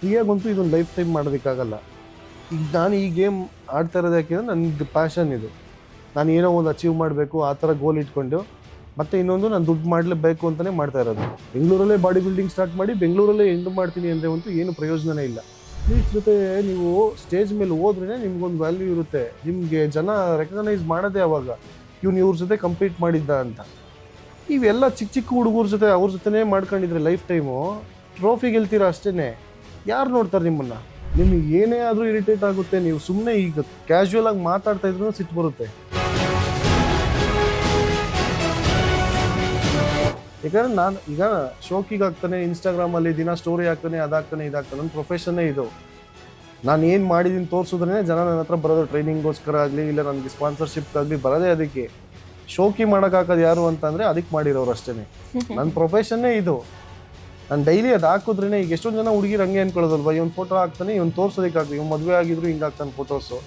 ಫ್ರೀಯಾಗಂತೂ ಇದೊಂದು life time ಮಾಡೋದಕ್ಕಾಗಲ್ಲ. ಈಗ ನಾನು ಈ ಗೇಮ್ ಆಡ್ತಾ ಇರೋದು ಯಾಕೆಂದರೆ ನನಗೆ ಪ್ಯಾಷನ್ ಇದು. ನಾನು ಏನೋ ಒಂದು ಅಚೀವ್ ಮಾಡಬೇಕು ಆ ಥರ ಗೋಲ್ ಇಟ್ಕೊಂಡು, ಮತ್ತು ಇನ್ನೊಂದು ನಾನು ದುಡ್ಡು ಮಾಡಲೇಬೇಕು ಅಂತಲೇ ಮಾಡ್ತಾ ಇರೋದು. ಬೆಂಗಳೂರಲ್ಲೇ ಬಾಡಿ ಬಿಲ್ಡಿಂಗ್ ಸ್ಟಾರ್ಟ್ ಮಾಡಿ ಬೆಂಗಳೂರಲ್ಲೇ ಎಂಡ್ ಮಾಡ್ತೀನಿ ಅಂದರೆ ಅಂತೂ ಏನು ಪ್ರಯೋಜನವೇ ಇಲ್ಲ. ಪ್ಲೀಸ್ ಜೊತೆ ನೀವು ಸ್ಟೇಜ್ ಮೇಲೆ ಹೋದ್ರೇ ನಿಮ್ಗೊಂದು ವ್ಯಾಲ್ಯೂ ಇರುತ್ತೆ. ನಿಮಗೆ ಜನ ರೆಕಗ್ನೈಸ್ ಮಾಡೋದೇ ಅವಾಗ, ಇವ್ರ ಜೊತೆ ಕಂಪೀಟ್ ಮಾಡಿದ್ದ ಅಂತ. ಇವೆಲ್ಲ ಚಿಕ್ಕ ಚಿಕ್ಕ ಹುಡುಗರ ಜೊತೆ ಅವ್ರ ಜೊತೆನೇ ಮಾಡ್ಕೊಂಡಿದ್ರೆ ಲೈಫ್ ಟೈಮು ಟ್ರೋಫಿ ಗೆಲ್ತೀರಾ ಅಷ್ಟೇ. ಯಾರು ನೋಡ್ತಾರೆ ನಿಮ್ಮನ್ನು? ನಿಮಗೆ ಏನೇ ಆದರೂ ಇರಿಟೇಟ್ ಆಗುತ್ತೆ. ನೀವು ಸುಮ್ಮನೆ ಈಗ ಕ್ಯಾಶುವಲ್ ಆಗಿ ಮಾತಾಡ್ತಾ ಇದ್ರೂ ಸಿಟ್ಟು ಬರುತ್ತೆ. ಯಾಕಂದರೆ ನಾನು ಈಗ ಶೋಕಿಗೆ ಆಗ್ತಾನೆ, ಇನ್ಸ್ಟಾಗ್ರಾಮಲ್ಲಿ ದಿನ ಸ್ಟೋರಿ ಹಾಕ್ತಾನೆ, ಅದಾಗ್ತಾನೆ ಇದಾಗ್ತಾನೆ. ನನ್ನ ಪ್ರೊಫೆಷನ್ನೇ ಇದು. ನಾನು ಏನು ಮಾಡಿದ್ದೀನಿ ತೋರಿಸಿದ್ರೇ ಜನ ನನ್ನ ಹತ್ರ ಬರೋದು. ಟ್ರೈನಿಂಗ್ಗೋಸ್ಕರ ಆಗಲಿ ಇಲ್ಲ ನನಗೆ ಸ್ಪಾನ್ಸರ್ಶಿಪ್ಗಾಗಲಿ ಬರೋದೇ ಅದಕ್ಕೆ. ಶೋಕಿ ಮಾಡೋಕ್ಕಾಗೋದು ಯಾರು ಅಂತಂದರೆ ಅದಕ್ಕೆ ಮಾಡಿರೋರು ಅಷ್ಟೇ. ನನ್ನ ಪ್ರೊಫೆಷನ್ನೇ ಇದು. ನಾನು ಡೈಲಿ ಅದು ಹಾಕಿದ್ರೇ ಈಗ ಎಷ್ಟೊಂದು ಜನ ಹುಡುಗಿರು ಹಂಗೆ ಅಂದ್ಕೊಳ್ಳೋದಲ್ವ, ಇವನು ಫೋಟೋ ಹಾಕ್ತಾನೆ, ಇವನು ತೋರ್ಸೋದಕ್ಕಾಗ್ತದೆ, ಇವ್ನು ಮದುವೆ ಆಗಿದ್ರು ಹಿಂಗೆ ಹಾಕ್ತಾನೆ ಫೋಟೋಸು.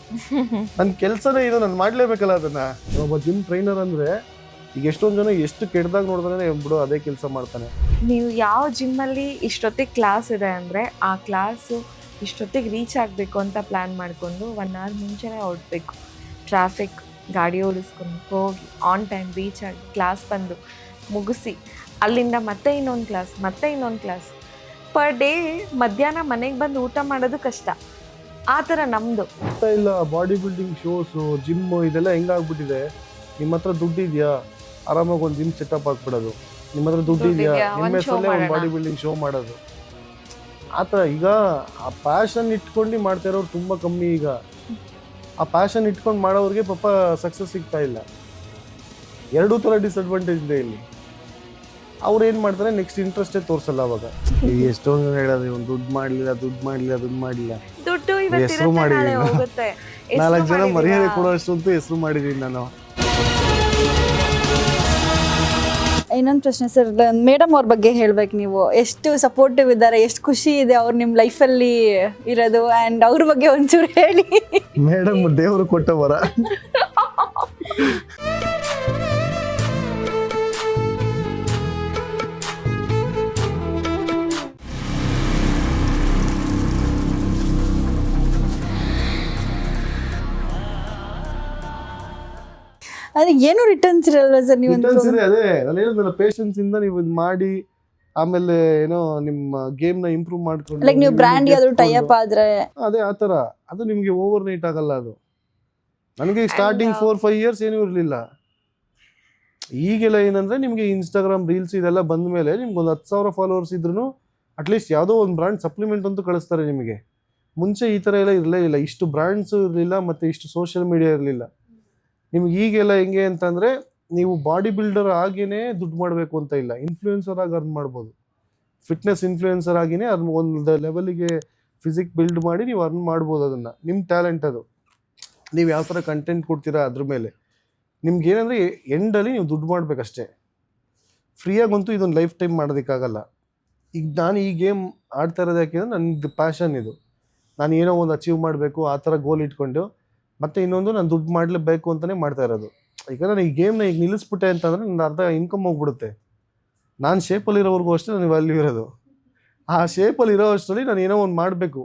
ನನ್ನ ಕೆಲಸನೇ ಇದು, ನಾನು ಮಾಡಲೇಬೇಕಲ್ಲ ಅದನ್ನು. ಒಬ್ಬ ಜಿಮ್ ಟ್ರೈನರ್ ಅಂದರೆ ಈಗ ಎಷ್ಟೊಂದು ಜನ ಎಷ್ಟು ಕೆಟ್ಟದಾಗ ನೋಡ್ತಾನೆ, ಬಿಡು ಅದೇ ಕೆಲಸ ಮಾಡ್ತಾನೆ. ನೀವು ಯಾವ ಜಿಮ್ಮಲ್ಲಿ ಇಷ್ಟೊತ್ತಿಗೆ ಕ್ಲಾಸ್ ಇದೆ ಅಂದರೆ ಆ ಕ್ಲಾಸು ಇಷ್ಟೊತ್ತಿಗೆ ರೀಚ್ ಆಗಬೇಕು ಅಂತ ಪ್ಲ್ಯಾನ್ ಮಾಡಿಕೊಂಡು 1 hour ಮುಂಚೆನೇ ಹೊರಡಬೇಕು. ಟ್ರಾಫಿಕ್ ಗಾಡಿ ಓಡಿಸ್ಕೊಂಡು ಹೋಗಿ ಆನ್ ಟೈಮ್ ರೀಚ್ ಆಗಿ ಕ್ಲಾಸ್ ಬಂದು ಮುಗಿಸಿ ಅಲ್ಲಿಂದ ಮತ್ತೆ ಇನ್ನೊಂದು ಕ್ಲಾಸ್ ಪರ್ ಡೇ. ಮಧ್ಯಾಹ್ನ ಮನೆಗೆ ಬಂದು ಊಟ ಮಾಡೋದು ಕಷ್ಟ. ಆ ಥರ ನಮ್ಮದು ಇಲ್ಲ. ಬಾಡಿ ಬಿಲ್ಡಿಂಗ್ ಶೋಸು, ಜಿಮ್ಮು ಇದೆಲ್ಲ ಹೆಂಗಾಗ್ಬಿಟ್ಟಿದೆ. ನಿಮ್ಮ ಹತ್ರ ದುಡ್ಡು ಇದೆಯಾ, ಆರಾಮಾಗಿ ಒಂದು ಜಿಮ್ ಸೆಟಪ್ ಹಾಕ್ಬಿಡೋದು. ನಿಮ್ಮ ಹತ್ರ ದುಡ್ಡು ಇದೆಯಾ, ನಿಮ್ಮ ಹೆಸರಲ್ಲೇ ಒಂದು ಬಾಡಿ ಬಿಲ್ಡಿಂಗ್ ಶೋ ಮಾಡೋದು. ಆ ಥರ ಈಗ ಆ ಪ್ಯಾಷನ್ ಇಟ್ಕೊಂಡು ಮಾಡ್ತಾ ಇರೋರು ತುಂಬ ಕಮ್ಮಿ. ಈಗ ಆ ಪ್ಯಾಷನ್ ಇಟ್ಕೊಂಡು ಮಾಡೋರಿಗೆ ಪಾಪ ಸಕ್ಸಸ್ ಸಿಗ್ತಾ ಇಲ್ಲ. ಎರಡೂ ಥರ ಡಿಸಡ್ವಾಂಟೇಜ್ ಇದೆ ಇಲ್ಲಿ. ಅವ್ರು ಏನು ಮಾಡ್ತಾರೆ, ನೆಕ್ಸ್ಟ್ ಇಂಟ್ರೆಸ್ಟೇ ತೋರಿಸಲ್ಲ. ಅವಾಗ ಎಷ್ಟೊಂದು ಜನ ಹೇಳೋದು, ಇವನು ದುಡ್ಡು ಮಾಡಲಿಲ್ಲ ದುಡ್ಡು ಹೆಸರು ಮಾಡಿದ್ದೀನಿ. 4 ಜನ ಮರ್ಯಾದೆ ಕೊಡೋ ಅಷ್ಟಂತೂ ಹೆಸರು ಮಾಡಿದ್ದೀನಿ ನಾನು. ಇನ್ನೊಂದು ಪ್ರಶ್ನೆ ಸರ್, ಮೇಡಮ್ ಅವ್ರ ಬಗ್ಗೆ ಹೇಳ್ಬೇಕು. ನೀವು ಎಷ್ಟು ಸಪೋರ್ಟಿವ್ ಇದ್ದಾರೆ, ಎಷ್ಟು ಖುಷಿ ಇದೆ ಅವ್ರು ನಿಮ್ಮ ಲೈಫಲ್ಲಿ ಇರೋದು, ಆ್ಯಂಡ್ ಅವ್ರ ಬಗ್ಗೆ ಒಂಚೂರು ಹೇಳಿ. ಮೇಡಮ್ ದೇವರು ಕೊಟ್ಟ ವರ. ಅದೇ ಏನು ರಿಟರ್ನ್ಸ್ ಇರಲ್ವಾ ಸರ್? ನೀವು ಅದೇ ನಾನು ಹೇಳಿದ್ನಲ್ಲ, ಪೇಷನ್ಸ್ ಇಂದ ನೀವು ಇದು ಮಾಡಿ ಆಮೇಲೆ ಏನೋ ನಿಮ್ಮ ಗೇಮ್ನ ಇಂಪ್ರೂವ್ ಮಾಡ್ಕೊಂಡು, ಲೈಕ್ ನೀವು ಬ್ರ್ಯಾಂಡ್ ಯಾವ್ದು ಟೈ ಅಪ್ ಆದ್ರೆ ಅದೇ ಆ ಥರ. ಅದು ನಿಮಗೆ ಓವರ್ ನೈಟ್ ಆಗಲ್ಲ. ಅದು ನನಗೆ ಸ್ಟಾರ್ಟಿಂಗ್ 4-5 years ಏನೂ ಇರಲಿಲ್ಲ. ಈಗೆಲ್ಲ ಏನಂದರೆ ನಿಮಗೆ ಇನ್ಸ್ಟಾಗ್ರಾಮ್ ರೀಲ್ಸ್ ಇದೆಲ್ಲ ಬಂದ ಮೇಲೆ ನಿಮ್ಗೆ ಒಂದು 10,000 ಫಾಲೋವರ್ಸ್ ಇದ್ರೂ ಅಟ್ಲೀಸ್ಟ್ ಯಾವುದೋ ಒಂದು ಬ್ರ್ಯಾಂಡ್ ಸಪ್ಲಿಮೆಂಟ್ ಅಂತೂ ಕಳಿಸ್ತಾರೆ ನಿಮಗೆ. ಮುಂಚೆ ಈ ಥರ ಎಲ್ಲ ಇರಲೇ ಇಲ್ಲ. ಇಷ್ಟು ಬ್ರ್ಯಾಂಡ್ಸು ಇರಲಿಲ್ಲ ಮತ್ತು ಇಷ್ಟು ಸೋಷಿಯಲ್ ಮೀಡಿಯಾ ಇರಲಿಲ್ಲ. ನಿಮ್ಗೆ ಈಗೆಲ್ಲ ಹೆಂಗೆ ಅಂತಂದರೆ, ನೀವು ಬಾಡಿ ಬಿಲ್ಡರ್ ಆಗೇನೆ ದುಡ್ಡು ಮಾಡಬೇಕು ಅಂತ ಇಲ್ಲ. ಇನ್ಫ್ಲೂಯೆನ್ಸರ್ ಆಗಿ ಅರ್ನ್ ಮಾಡ್ಬೋದು. ಫಿಟ್ನೆಸ್ ಇನ್ಫ್ಲೂಯೆನ್ಸರ್ ಆಗಿನೇ ಅದನ್ನ ಒಂದು ಲೆವೆಲಿಗೆ ಫಿಸಿಕ್ ಬಿಲ್ಡ್ ಮಾಡಿ ನೀವು ಅರ್ನ್ ಮಾಡ್ಬೋದು. ಅದನ್ನು ನಿಮ್ಮ ಟ್ಯಾಲೆಂಟ್ ಅದು. ನೀವು ಯಾವ ಥರ ಕಂಟೆಂಟ್ ಕೊಡ್ತೀರಾ ಅದ್ರ ಮೇಲೆ. ನಿಮ್ಗೆ ಏನಂದರೆ ಎಂಡಲ್ಲಿ ನೀವು ದುಡ್ಡು ಮಾಡಬೇಕಷ್ಟೇ. ಫ್ರೀಯಾಗಂತೂ ಇದೊಂದು ಲೈಫ್ ಟೈಮ್ ಮಾಡೋದಕ್ಕಾಗಲ್ಲ. ಈಗ ನಾನು ಈ ಗೇಮ್ ಆಡ್ತಾ ಇರೋದು ಯಾಕೆಂದರೆ ನನಗೆ ಪ್ಯಾಷನ್ ಇದು. ನಾನು ಏನೋ ಒಂದು ಅಚೀವ್ ಮಾಡಬೇಕು ಆ ಥರ ಗೋಲ್ ಇಟ್ಕೊಂಡು, ಮತ್ತು ಇನ್ನೊಂದು ನಾನು ದುಡ್ಡು ಮಾಡಲೇಬೇಕು ಅಂತಲೇ ಮಾಡ್ತಾ ಇರೋದು. ಈಗ ನಾನು ಈ ಗೇಮ್ನ ಈಗ ನಿಲ್ಲಿಸ್ಬಿಟ್ಟೆ ಅಂತಂದರೆ ನನ್ನ ಅರ್ಧ ಇನ್ಕಮ್ ಹೋಗ್ಬಿಡುತ್ತೆ. ನಾನು ಶೇಪಲ್ಲಿರೋವರೆಗೂ ಅಷ್ಟೇ ನನಗೆ ವ್ಯಾಲ್ಯೂ ಇರೋದು. ಆ ಶೇಪಲ್ಲಿ ಇರೋ ಅಷ್ಟರಲ್ಲಿ ನಾನು ಏನೋ ಒಂದು ಮಾಡಬೇಕು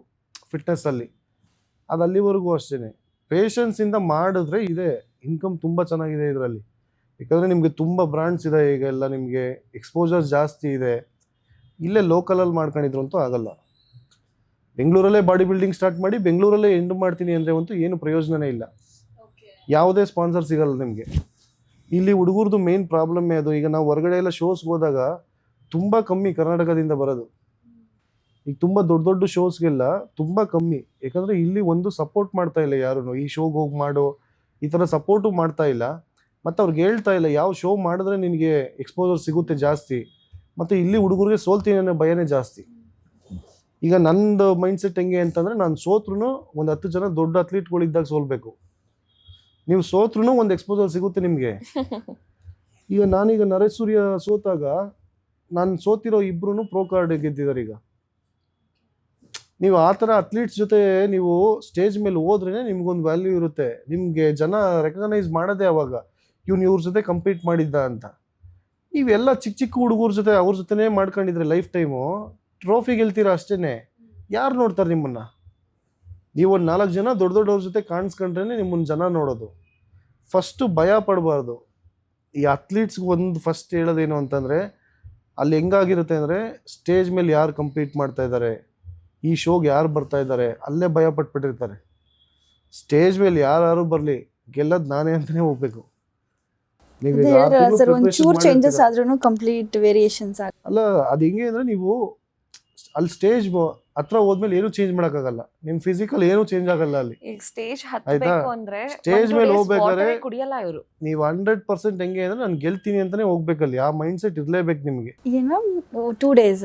ಫಿಟ್ನೆಸ್ಸಲ್ಲಿ. ಅದು ಅಲ್ಲಿವರೆಗೂ ಅಷ್ಟೇ. ಪೇಷನ್ಸಿಂದ ಮಾಡಿದ್ರೆ ಇದೆ ಇನ್ಕಮ್ ತುಂಬ ಚೆನ್ನಾಗಿದೆ ಇದರಲ್ಲಿ. ಯಾಕಂದರೆ ನಿಮಗೆ ತುಂಬ ಬ್ರ್ಯಾಂಡ್ಸ್ ಇದೆ. ಈಗ ಎಲ್ಲ ನಿಮಗೆ ಎಕ್ಸ್ಪೋಜರ್ ಜಾಸ್ತಿ ಇದೆ. ಇಲ್ಲೇ ಲೋಕಲಲ್ಲಿ ಮಾಡ್ಕೊಂಡಿದ್ರು ಅಂತೂ ಆಗಲ್ಲ. ಬೆಂಗಳೂರಲ್ಲೇ ಬಾಡಿ ಬಿಲ್ಡಿಂಗ್ ಸ್ಟಾರ್ಟ್ ಮಾಡಿ ಬೆಂಗಳೂರಲ್ಲೇ ಎಂಡ್ ಮಾಡ್ತೀನಿ ಅಂದರೆ ಅಂತೂ ಏನು ಪ್ರಯೋಜನವೇ ಇಲ್ಲ. ಯಾವುದೇ ಸ್ಪಾನ್ಸರ್ ಸಿಗಲ್ಲ ನಿಮಗೆ. ಇಲ್ಲಿ ಹುಡುಗರದು ಮೇನ್ ಪ್ರಾಬ್ಲಮ್ಮೇ ಅದು. ಈಗ ನಾವು ಹೊರಗಡೆ ಎಲ್ಲ ಶೋಸ್ಗೆ ಹೋದಾಗ ತುಂಬ ಕಮ್ಮಿ ಕರ್ನಾಟಕದಿಂದ ಬರೋದು. ಈಗ ತುಂಬ ದೊಡ್ಡ ದೊಡ್ಡ ಶೋಸ್ಗೆಲ್ಲ ತುಂಬ ಕಮ್ಮಿ. ಯಾಕಂದರೆ ಇಲ್ಲಿ ಒಂದು ಸಪೋರ್ಟ್ ಮಾಡ್ತಾ ಇಲ್ಲ ಯಾರೂ. ಈ ಶೋಗೆ ಹೋಗಿ ಮಾಡೋ ಈ ಥರ ಸಪೋರ್ಟು ಮಾಡ್ತಾ ಇಲ್ಲ. ಮತ್ತು ಅವ್ರಿಗೆ ಹೇಳ್ತಾ ಇಲ್ಲ ಯಾವ ಶೋ ಮಾಡಿದ್ರೆ ನಿನಗೆ ಎಕ್ಸ್ಪೋಜರ್ ಸಿಗುತ್ತೆ ಜಾಸ್ತಿ. ಮತ್ತು ಇಲ್ಲಿ ಹುಡುಗರಿಗೆ ಸೋಲ್ತೀನಿ ಅನ್ನೋ ಭಯನೇ ಜಾಸ್ತಿ. ಈಗ ನಂದು ಮೈಂಡ್ಸೆಟ್ ಹೆಂಗೆ ಅಂತಂದರೆ, ನಾನು ಸೋತ್ರೂ ಒಂದು 10 ಜನ ದೊಡ್ಡ ಅಥ್ಲೀಟ್ಗಳಿದ್ದಾಗ ಸೋಲ್ಬೇಕು. ನೀವು ಸೋತ್ರೂ ಒಂದು ಎಕ್ಸ್ಪೋಜರ್ ಸಿಗುತ್ತೆ ನಿಮಗೆ. ಈಗ ನಾನೀಗ ನರೇಶ್ ಸೂರ್ಯ ಸೋತಾಗ ನಾನು ಸೋತಿರೋ 2 ಪ್ರೋ ಕಾರ್ಡ್ ಗೆದ್ದಿದ್ದಾರೆ. ಈಗ ನೀವು ಆ ಥರ ಅಥ್ಲೀಟ್ಸ್ ಜೊತೆ ನೀವು ಸ್ಟೇಜ್ ಮೇಲೆ ಹೋದ್ರೇ ನಿಮ್ಗೊಂದು ವ್ಯಾಲ್ಯೂ ಇರುತ್ತೆ. ನಿಮಗೆ ಜನ ರೆಕಗ್ನೈಸ್ ಮಾಡೋದೇ ಅವಾಗ, ಇವ್ರ ಜೊತೆ ಕಂಪೀಟ್ ಮಾಡಿದ್ದ ಅಂತ. ಇವೆಲ್ಲ ಚಿಕ್ಕ ಚಿಕ್ಕ ಹುಡುಗರ ಜೊತೆ ಅವ್ರ ಜೊತೆನೇ ಮಾಡ್ಕೊಂಡಿದ್ರೆ ಲೈಫ್ ಟೈಮು ಟ್ರೋಫಿ ಗೆಲ್ತೀರಾ ಅಷ್ಟೇ. ಯಾರು ನೋಡ್ತಾರೆ ನಿಮ್ಮನ್ನು? ನೀವು ಒಂದು 4 ಜನ ದೊಡ್ಡ ದೊಡ್ಡವ್ರ ಜೊತೆ ಕಾಣಿಸ್ಕೊಂಡ್ರೆ ನಿಮ್ಮನ್ನು ಜನ ನೋಡೋದು. ಫಸ್ಟು ಭಯ ಪಡಬಾರ್ದು. ಈ ಅಥ್ಲೀಟ್ಸ್ಗೆ ಒಂದು ಫಸ್ಟ್ ಹೇಳೋದೇನು ಅಂತಂದರೆ, ಅಲ್ಲಿ ಹೆಂಗಾಗಿರುತ್ತೆ ಅಂದರೆ, ಸ್ಟೇಜ್ ಮೇಲೆ ಯಾರು ಕಂಪೀಟ್ ಮಾಡ್ತಾ ಇದ್ದಾರೆ, ಈ ಶೋಗೆ ಯಾರು ಬರ್ತಾ ಇದ್ದಾರೆ, ಅಲ್ಲೇ ಭಯ ಪಟ್ಬಿಟ್ಟಿರ್ತಾರೆ. ಸ್ಟೇಜ್ ಮೇಲೆ ಯಾರು ಬರಲಿ, ಗೆಲ್ಲೋದು ನಾನೇ ಅಂತಲೇ ಹೋಗ್ಬೇಕು. ಸರ್ ಒಂಚೂರು ಚೇಂಜಸ್ ಆದ್ರೂ ಕಂಪ್ಲೀಟ್ ವೇರಿಯೇಷನ್ಸ್ ಅಲ್ಲ, ಅದು ಹೆಂಗೆ ಅಂದರೆ, ನೀವು ಅಲ್ಲಿ ಸ್ಟೇಜ್ ಹತ್ರ ಹೋದ್ಮೇಲೆ ಏನು ಚೇಂಜ್ ಮಾಡೋಕ್ಕಾಗಲ್ಲ. ನಿಮ್ಮ ಫಿಸಿಕಲ್ ಏನು ಚೇಂಜ್ ಆಗಲ್ಲ ಅಲ್ಲಿ. ಈಗ ಸ್ಟೇಜ್ ಹತ್ತಬೇಕು ಅಂದ್ರೆ ಸ್ಟೇಜ್ ಮೇಲೆ ಹೋಗ್ಬೇಕಾದ್ರೆ ಕುಡಿಯಲ್ಲ ಇವರು. ನೀವು 100% ಹೆಂಗೆ ಅಂದ್ರೆ ನಾನು ಗೆಲ್ತೀನಿ ಅಂತಾನೆ ಹೋಗ್ಬೇಕಲ್ಲಿ. ಆ ಮೈಂಡ್ ಸೆಟ್ ಇರಲೇಬೇಕು ನಿಮಗೆ. ಏನೋ 2 days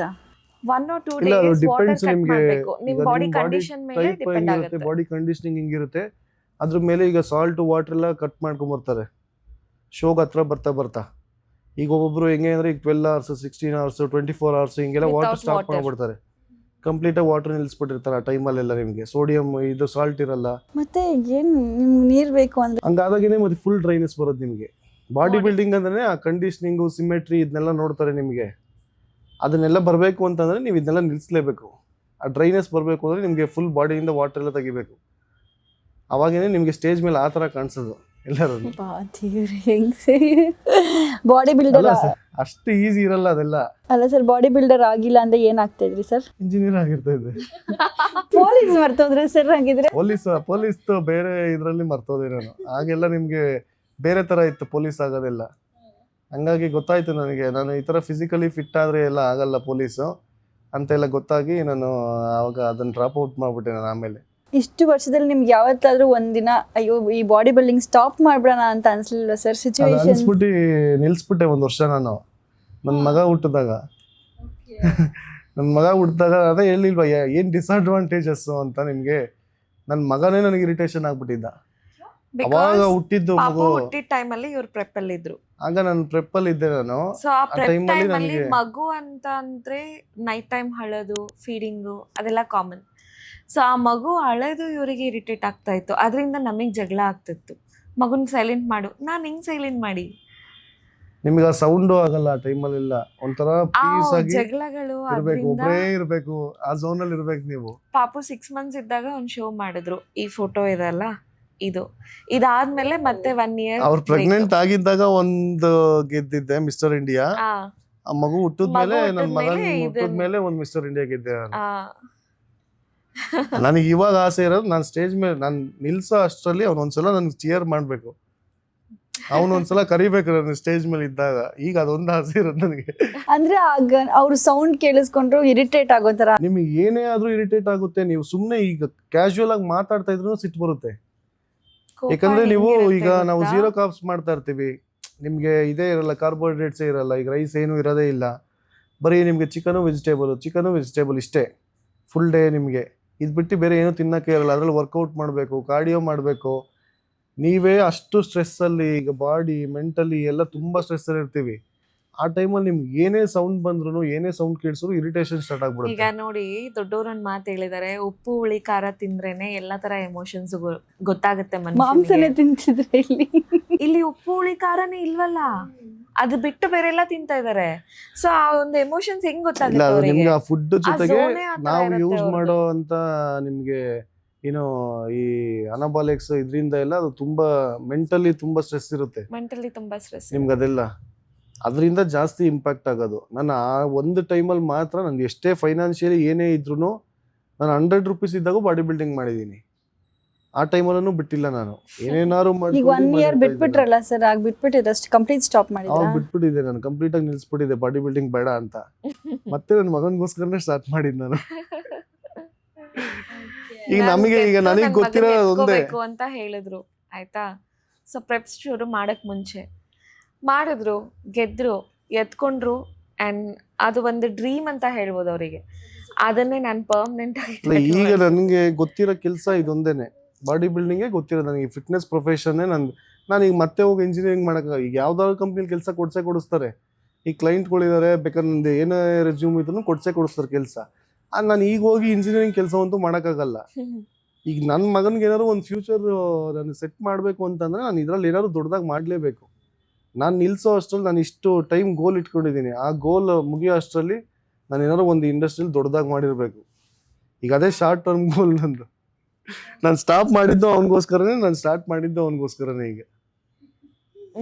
1 or 2 ಇಲ್ಲ, ಅದು days ಡಿಪೆಂಡ್ಸ್ ನಿಮಗೆ. ನಿಮ್ಮ ಬಾಡಿ ಕಂಡೀಷನ್ ಮೇಲೆ ಡಿಪೆಂಡ್ ಆಗುತ್ತೆ. ಬಾಡಿ ಕಂಡೀಷನಿಂಗ್ ಹೆಂಗಿರುತ್ತೆ ಅದ್ರ ಮೇಲೆ. ಈಗ ಸಾಲ್ಟ್ ವಾಟರ್ ಎಲ್ಲ ಕಟ್ ಮಾಡ್ಕೊಂಬರ್ತಾರೆ ಶೋಗೆ ಹತ್ರ ಬರ್ತಾ. ಈಗ ಒಬ್ಬೊಬ್ರು ಹೆಂಗೆ ಅಂದ್ರೆ, ಈಗ 12 hours 16 hours 24 hours ಹಿಂಗೆಲ್ಲ ವಾಟರ್ ಸ್ಟಾಪ್ ಮಾಡ್ಬಿಡ್ತಾರೆ. ಕಂಪ್ಲೀಟಾಗಿ ವಾಟರ್ ನಿಲ್ಲಿಸ್ಬಿಟ್ಟಿರ್ತಾರೆ ಆ ಟೈಮಲ್ಲೆಲ್ಲ. ನಿಮಗೆ ಸೋಡಿಯಂ ಇದು ಸಾಲ್ಟ್ ಇರಲ್ಲ. ಮತ್ತೆ ಏನು ನಿಮ್ಗೆ ನೀರು ಬೇಕು ಅಂದ್ರೆ ಹಂಗಾದಾಗೇನೆ ಮತ್ತೆ ಫುಲ್ ಡ್ರೈನೆಸ್ ಬರೋದು ನಿಮಗೆ. ಬಾಡಿ ಬಿಲ್ಡಿಂಗ್ ಅಂದ್ರೆ ಆ ಕಂಡೀಷನಿಂಗು, ಸಿಮೆಟ್ರಿ ಇದನ್ನೆಲ್ಲ ನೋಡ್ತಾರೆ ನಿಮಗೆ. ಅದನ್ನೆಲ್ಲ ಬರಬೇಕು ಅಂತಂದರೆ ನೀವು ಇದನ್ನೆಲ್ಲ ನಿಲ್ಲಿಸಲೇಬೇಕು. ಆ ಡ್ರೈನೆಸ್ ಬರಬೇಕು ಅಂದರೆ ನಿಮಗೆ ಫುಲ್ ಬಾಡಿಯಿಂದ ವಾಟರ್ ಎಲ್ಲ ತೆಗಿಬೇಕು. ಅವಾಗೇನೆ ನಿಮಗೆ ಸ್ಟೇಜ್ ಮೇಲೆ ಆ ಥರ ಕಾಣಿಸೋದು ಎಲ್ಲರೂ. ಬಾಡಿ ಬಿಲ್ಡರ್ ಅಷ್ಟು ಈಸಿ ಇರಲ್ಲ ಅದೆಲ್ಲ. ಅಲ್ಲ ಸರ್, ಬಾಡಿ ಬಿಲ್ಡರ್ ಆಗಿಲ್ಲ ಅಂದ್ರೆ ಏನಾಗ್ತಾ ಇದ್ರಿ ಸರ್? ಇಂಜಿನಿಯರ್ ಆಗಿರ್ತಾ ಇದ್ದೆ. ಪೊಲೀಸ್ ಮರ್ತೋದ್ರೆ ಸರ್ ಹಾಗಿದ್ರೆ? ಪೊಲೀಸ್ ಬೇರೆ ಇದರಲ್ಲಿ ಮರ್ತೋದೆ ನಾನು. ಆಗೆಲ್ಲ ನಿಮಗೆ ಬೇರೆ ಥರ ಇತ್ತು ಪೊಲೀಸ್ ಆಗೋದೆಲ್ಲ. ಹಂಗಾಗಿ ಗೊತ್ತಾಯ್ತು ನನಗೆ, ನಾನು ಈ ಥರ ಫಿಸಿಕಲಿ ಫಿಟ್ ಆದರೆ ಎಲ್ಲ ಆಗಲ್ಲ ಪೊಲೀಸು ಅಂತೆಲ್ಲ ಗೊತ್ತಾಗಿ ನಾನು ಆವಾಗ ಅದನ್ನು ಡ್ರಾಪ್ ಔಟ್ ಮಾಡಿಬಿಟ್ಟೆ ನಾನು. ಆಮೇಲೆ ಇಷ್ಟು ವರ್ಷದಲ್ಲಿ ನಿಮ್ಗೆ ಯಾವತ್ತಾದ್ರೂ ಒಂದಿನ ಅಯ್ಯೋ ಈ ಬಾಡಿ ಬಿಲ್ಡಿಂಗ್ ಸ್ಟಾಪ್ ಮಾಡ್ಬಿಡೋಣ ಅಂತ ಅನ್ಸಲಿಲ್ವಾ ಸರ್? ಸಿಚುವೇಶನ್ ಅನ್ಸ್ಬಿಟ್ಟು ನಿಲ್ಸ್ಬಿಟ್ಟೆ 1 ವರ್ಷ ನಾನು. ನನ್ನ ಮಗ ಹುಟ್ಟಿದಾಗ ಅದೇ ಹೇಳಿಲ್ವಾ ಏನು ಡಿಸ್ಅಡ್ವಾಂಟೇಜಸ್ ಅಂತ ನಿಮಗೆ. ನನ್ನ ಮಗನೇ ನನಗೆ ಇರಿಟೇಷನ್ ಆಗ್ಬಿಟ್ಟಿದ್ದ. ಅವಾಗ ಹುಟ್ಟಿದ್ದು ಮಗು. ಹುಟ್ಟಿದ ಟೈಮಲ್ಲಿ ಇವ್ರು ಪ್ರೆಪ್ ಅಲ್ಲಿ ಇದ್ರು. ಆಗ ನಾನು ಪ್ರೆಪ್ ಅಲ್ಲಿ ಇದ್ದೆ ನಾನು. ಸೊ ಆ ಪ್ರೆಪ್ ಟೈಮಲ್ಲಿ ಮಗು ಅಂತ ಅಂದ್ರೆ ನೈಟ್ ಟೈಮ್ ಅಳೋದು, ಫೀಡಿಂಗು ಅದೆಲ್ಲ ಕಾಮನ್. ಸೊ ಆ ಮಗು ಅಳೋದು ಇವರಿಗೆ ಇರಿಟೇಟ್ ಆಗ್ತಾ ಇತ್ತು. ಅದರಿಂದ ನಮಗೆ ಜಗಳ ಆಗ್ತಿತ್ತು. ಮಗುನ್ ಸೈಲೆಂಟ್ ಮಾಡು, ನಾನು ಹೆಂಗ್ ಸೈಲೆಂಟ್ ಮಾಡಿ? ನಿಮಗೆ ಆ ಸೌಂಡು ಆಗಲ್ಲ ಆ ಟೈಮಲ್ಲೆಲ್ಲ. ಒಂಥರ ಪೀಸ್ ಆಗಿ ಜಗಳಗಳು ಇರಬೇಕು, ಒಬ್ಬರೇ ಇರಬೇಕು, ಆ ಝೋನ್ ಅಲ್ಲಿ ಇರಬೇಕು ನೀವು. ಪಾಪು 6 months ಇದ್ದಾಗ ಒಂದು ಶೋ ಮಾಡಿದ್ರು. ಈ ಫೋಟೋ ಇದೆಲ್ಲ ಇದಾದ್ಮೇಲೆ ಮತ್ತೆ 1 year ಅವ್ರು ಪ್ರೆಗ್ನೆಂಟ್ ಆಗಿದ್ದಾಗ ಒಂದು ಗೆದ್ದಿದ್ದೆ ಮಿಸ್ಟರ್ ಇಂಡಿಯಾ. ಆ ಮಗು ಹುಟ್ಟಿದ್ಮೇಲೆ ನನ್ನ ಮಗನ ಹುಟ್ಟಿದ್ಮೇಲೆ ಒಂದು ಮಿಸ್ಟರ್ ಇಂಡಿಯಾ ಗೆದ್ದೆ ನಾನು. ನನಗೆ ಇವಾಗ ಆಸೆ ಇರೋದು, ನಾನು ಸ್ಟೇಜ್ ಮೇಲೆ ನಾನು ನಿಲ್ಸೋ ಅಷ್ಟರಲ್ಲಿ ಅವನೊಂದ್ಸಲ ನನ್ಗೆ ಚಿಯರ್ ಮಾಡಬೇಕು, ಅವನೊಂದ್ಸಲ ಕರಿಬೇಕು ನಾನು ಸ್ಟೇಜ್ ಮೇಲೆ ಇದ್ದಾಗ. ಈಗ ಅದೊಂದು ಆಸೆ ಇರೋದು ನನಗೆ. ಅಂದ್ರೆ ಆಗ ಅವ್ರ ಸೌಂಡ್ ಕೇಳಿಸ್ಕೊಂಡ್ರು ಇರಿಟೇಟ್ ಆಗೋ ತರ. ನಿಮಗೆ ಏನೇ ಆದ್ರೂ ಇರಿಟೇಟ್ ಆಗುತ್ತೆ. ನೀವು ಸುಮ್ಮನೆ ಈಗ ಕ್ಯಾಶುಯಲ್ ಆಗಿ ಮಾತಾಡ್ತಾ ಇದ್ರು ಸಿಟ್ಟು ಬರುತ್ತೆ. ಯಾಕಂದ್ರೆ ನೀವು ಈಗ ನಾವು 0 ಕಾರ್ಬ್ಸ್ ಮಾಡ್ತಾ ಇರ್ತೀವಿ, ನಿಮಗೆ ಇದೇ ಇರಲ್ಲ, ಕಾರ್ಬೋಹೈಡ್ರೇಟ್ಸೇ ಇರಲ್ಲ. ಈಗ ರೈಸ್ ಏನು ಇರೋದೇ ಇಲ್ಲ, ಬರೀ ನಿಮಗೆ ಚಿಕನು ವೆಜಿಟೇಬಲ್ ಇಷ್ಟೇ ಫುಲ್ ಡೇ. ನಿಮಗೆ ಇದು ಬಿಟ್ಟು ಬೇರೆ ಏನೂ ತಿನ್ನೋಕ್ಕೆ ಇರಲ್ಲ. ಅದರಲ್ಲಿ ವರ್ಕೌಟ್ ಮಾಡಬೇಕು, ಕಾರ್ಡಿಯೋ ಮಾಡಬೇಕು. ನೀವೇ ಅಷ್ಟು ಸ್ಟ್ರೆಸ್ಸಲ್ಲಿ, ಈಗ ಬಾಡಿ ಮೆಂಟಲಿ ಎಲ್ಲ ತುಂಬ ಸ್ಟ್ರೆಸ್ಸಲ್ಲಿ ಇರ್ತೀವಿ. ಆ ಟೈಮಲ್ಲಿ ನಿಮ್ಗೆ ಏನೇ ಸೌಂಡ್ ಬಂದ್ರು, ಏನೇ ಸೌಂಡ್ ಕೇಳಿಸಿದ್ರು ಇರಿಟೇಷನ್ ಸ್ಟಾರ್ಟ್ ಆಗ್ಬಿಡುತ್ತೆ. ಈಗ ನೋಡಿ, ದೊಡ್ಡವ್ರೊಂದು ಮಾತು ಹೇಳಿದ್ದಾರೆ, ಉಪ್ಪು ಹುಳಿ ಖಾರ ತಿಂದ್ರೇನೆ ಎಲ್ಲಾ ತರ ಎಮೋಷನ್ಸ್ ಗೊತ್ತಾಗುತ್ತೆ ಮಾಂಸನೇ ತಿಂತಿದ್ರೆ ಇಲ್ಲಿ ಉಪ್ಪು ಹುಳಿ ಖಾರನೇ ಇಲ್ವಲ್ಲ, ಅದು ಬಿಟ್ಟು ಬೇರೆ ಎಲ್ಲ ತಿಂತಾ ಇದಾರೆ. ಸೊ ಆ ಒಂದು ಎಮೋಷನ್ಸ್ ಹೆಂಗ್ ಗೊತ್ತಾಗುತ್ತೆ ನಿಮ್ಗೆ? ಆ ಫುಡ್ ಜೊತೆಗೆ ನಾವು ಯೂಸ್ ಮಾಡೋ ಅಂತ ನಿಮ್ಗೆ ಏನು ಈ ಅನಾಬಾಲಿಕ್ಸ್ ಇದರಿಂದ ಎಲ್ಲ ಅದು ತುಂಬಾ ಮೆಂಟಲಿ ತುಂಬಾ ಸ್ಟ್ರೆಸ್ ಇರುತ್ತೆ. ನಿಮ್ಗೆ ಅದೆಲ್ಲ ಅದರಿಂದ ಜಾಸ್ತಿ ಇಂಪ್ಯಾಕ್ಟ್ ಆಗೋದು. ನಾನು ಆ ಒಂದು ಟೈಮಲ್ಲಿ ಮಾತ್ರ ನನಗೆ ಎಷ್ಟೇ ಫೈನಾನ್ಷಿಯಲಿ ಏನೇ ಇದ್ರೂ ನಾನು 100 rupees ಇದ್ದಾಗ ಬಾಡಿ ಬಿಲ್ಡಿಂಗ್ ಮಾಡಿದ್ದೀನಿ. ಆ ಟೈಮಲ್ಲೂ ಬಿಟ್ಟಿಲ್ಲ ನಾನು. ಏನೇನಾದ್ರು ಈಗ 1 year ಬಿಟ್ಬಿಟ್ರಲ್ಲ ಸರ್, ಆಗ ಬಿಟ್ಬಿಟ್ಟಿದ್ರೆ ಅಷ್ಟು ಕಂಪ್ಲೀಟ್ ಸ್ಟಾಪ್ ಮಾಡಿದ್ರಾ? ಬಿಟ್ಬಿಟ್ಟಿದ್ದೆ ನಾನು, ಕಂಪ್ಲೀಟ್ ಆಗಿ ನಿಲ್ಸ್ಬಿಟ್ಟಿದ್ದೆ ಬಾಡಿ ಬಿಲ್ಡಿಂಗ್ ಬೇಡ ಅಂತ. ಮತ್ತೆ ನನ್ನ ಮಗನಿಗೋಸ್ಕರನೇ ಸ್ಟಾರ್ಟ್ ಮಾಡಿದ್ದು ನಾನು. ಈಗ ನಮಗೆ ಈಗ ನನಗೆ ಗೊತ್ತಿರೋದು ಒಂದೇ ಅಂತ ಹೇಳಿದ್ರು ಆಯ್ತಾ. ಸೊ ಪ್ರೆಪ್ಸ್ ಶುರು ಮಾಡಕ್ ಮುಂಚೆ ಮಾಡಿದ್ರು, ಗೆದ್ರು, ಎತ್ಕೊಂಡ್ರು. ಅಂಡ್ ಅದು ಒಂದು ಡ್ರೀಮ್ ಅಂತ ಹೇಳ್ಬೋದು ಅವರಿಗೆ. ಅದನ್ನೇ ನಾನು ಪರ್ಮನೆಂಟ್ ಆಗಿ ಈಗ ನನಗೆ ಗೊತ್ತಿರೋ ಕೆಲಸ ಇದೊಂದೇನೆ, ಬಾಡಿ ಬಿಲ್ಡಿಂಗೇ ಗೊತ್ತಿರೋದು ನನಗೆ. ಫಿಟ್ನೆಸ್ ಪ್ರೊಫೆಷನ್ನೇ ನಾನು ಈಗ ಮತ್ತೆ ಹೋಗಿ ಇಂಜಿನಿಯರಿಂಗ್ ಮಾಡೋಕ್ಕಾಗ. ಈಗ ಯಾವ್ದಾದ್ರು ಕಂಪ್ನಿಲಿ ಕೆಲಸ ಕೊಡಿಸ್ತಾರೆ. ಈ ಕ್ಲೈಂಟ್ಗಳಿದ್ದಾರೆ, ಬೇಕಾದ್ರೆ ನಂದು ಏನೇ ರೆಸ್ಯೂಮ್ ಇದ್ರು ಕೊಡಿಸ್ತಾರೆ ಕೆಲಸ. ನಾನು ಈಗ ಹೋಗಿ ಇಂಜಿನಿಯರಿಂಗ್ ಕೆಲಸ ಅಂತೂ ಮಾಡೋಕ್ಕಾಗಲ್ಲ. ಈಗ ನನ್ನ ಮಗನಿಗೆ ಏನಾದ್ರು ಒಂದು ಫ್ಯೂಚರ್ ನಾನು ಸೆಟ್ ಮಾಡಬೇಕು ಅಂತಂದರೆ ನಾನು ಇದರಲ್ಲಿ ಏನಾದ್ರು ದೊಡ್ಡದಾಗಿ ಮಾಡಲೇಬೇಕು. ನಾನು ನಿಲ್ಲಿಸೋ ಅಷ್ಟರಲ್ಲಿ ನಾನು ಇಷ್ಟು ಟೈಮ್ ಗೋಲ್ ಇಟ್ಕೊಂಡಿದ್ದೀನಿ. ಆ ಗೋಲ್ ಮುಗಿಯೋ ಅಷ್ಟರಲ್ಲಿ ನಾನು ಏನಾದ್ರು ಒಂದು ಇಂಡಸ್ಟ್ರಿಯಲ್ಲಿ ದೊಡ್ಡದಾಗಿ ಮಾಡಿರಬೇಕು. ಈಗ ಅದೇ ಶಾರ್ಟ್ ಟರ್ಮ್ ಗೋಲ್ ನಂದು. ನಾನು ಸ್ಟಾಪ್ ಮಾಡಿದ್ದು ಅವನಿಗೋಸ್ಕರನೇ, ನಾನು ಸ್ಟಾರ್ಟ್ ಮಾಡಿದ್ದು ಅವನಿಗೋಸ್ಕರನೇ. ಈಗ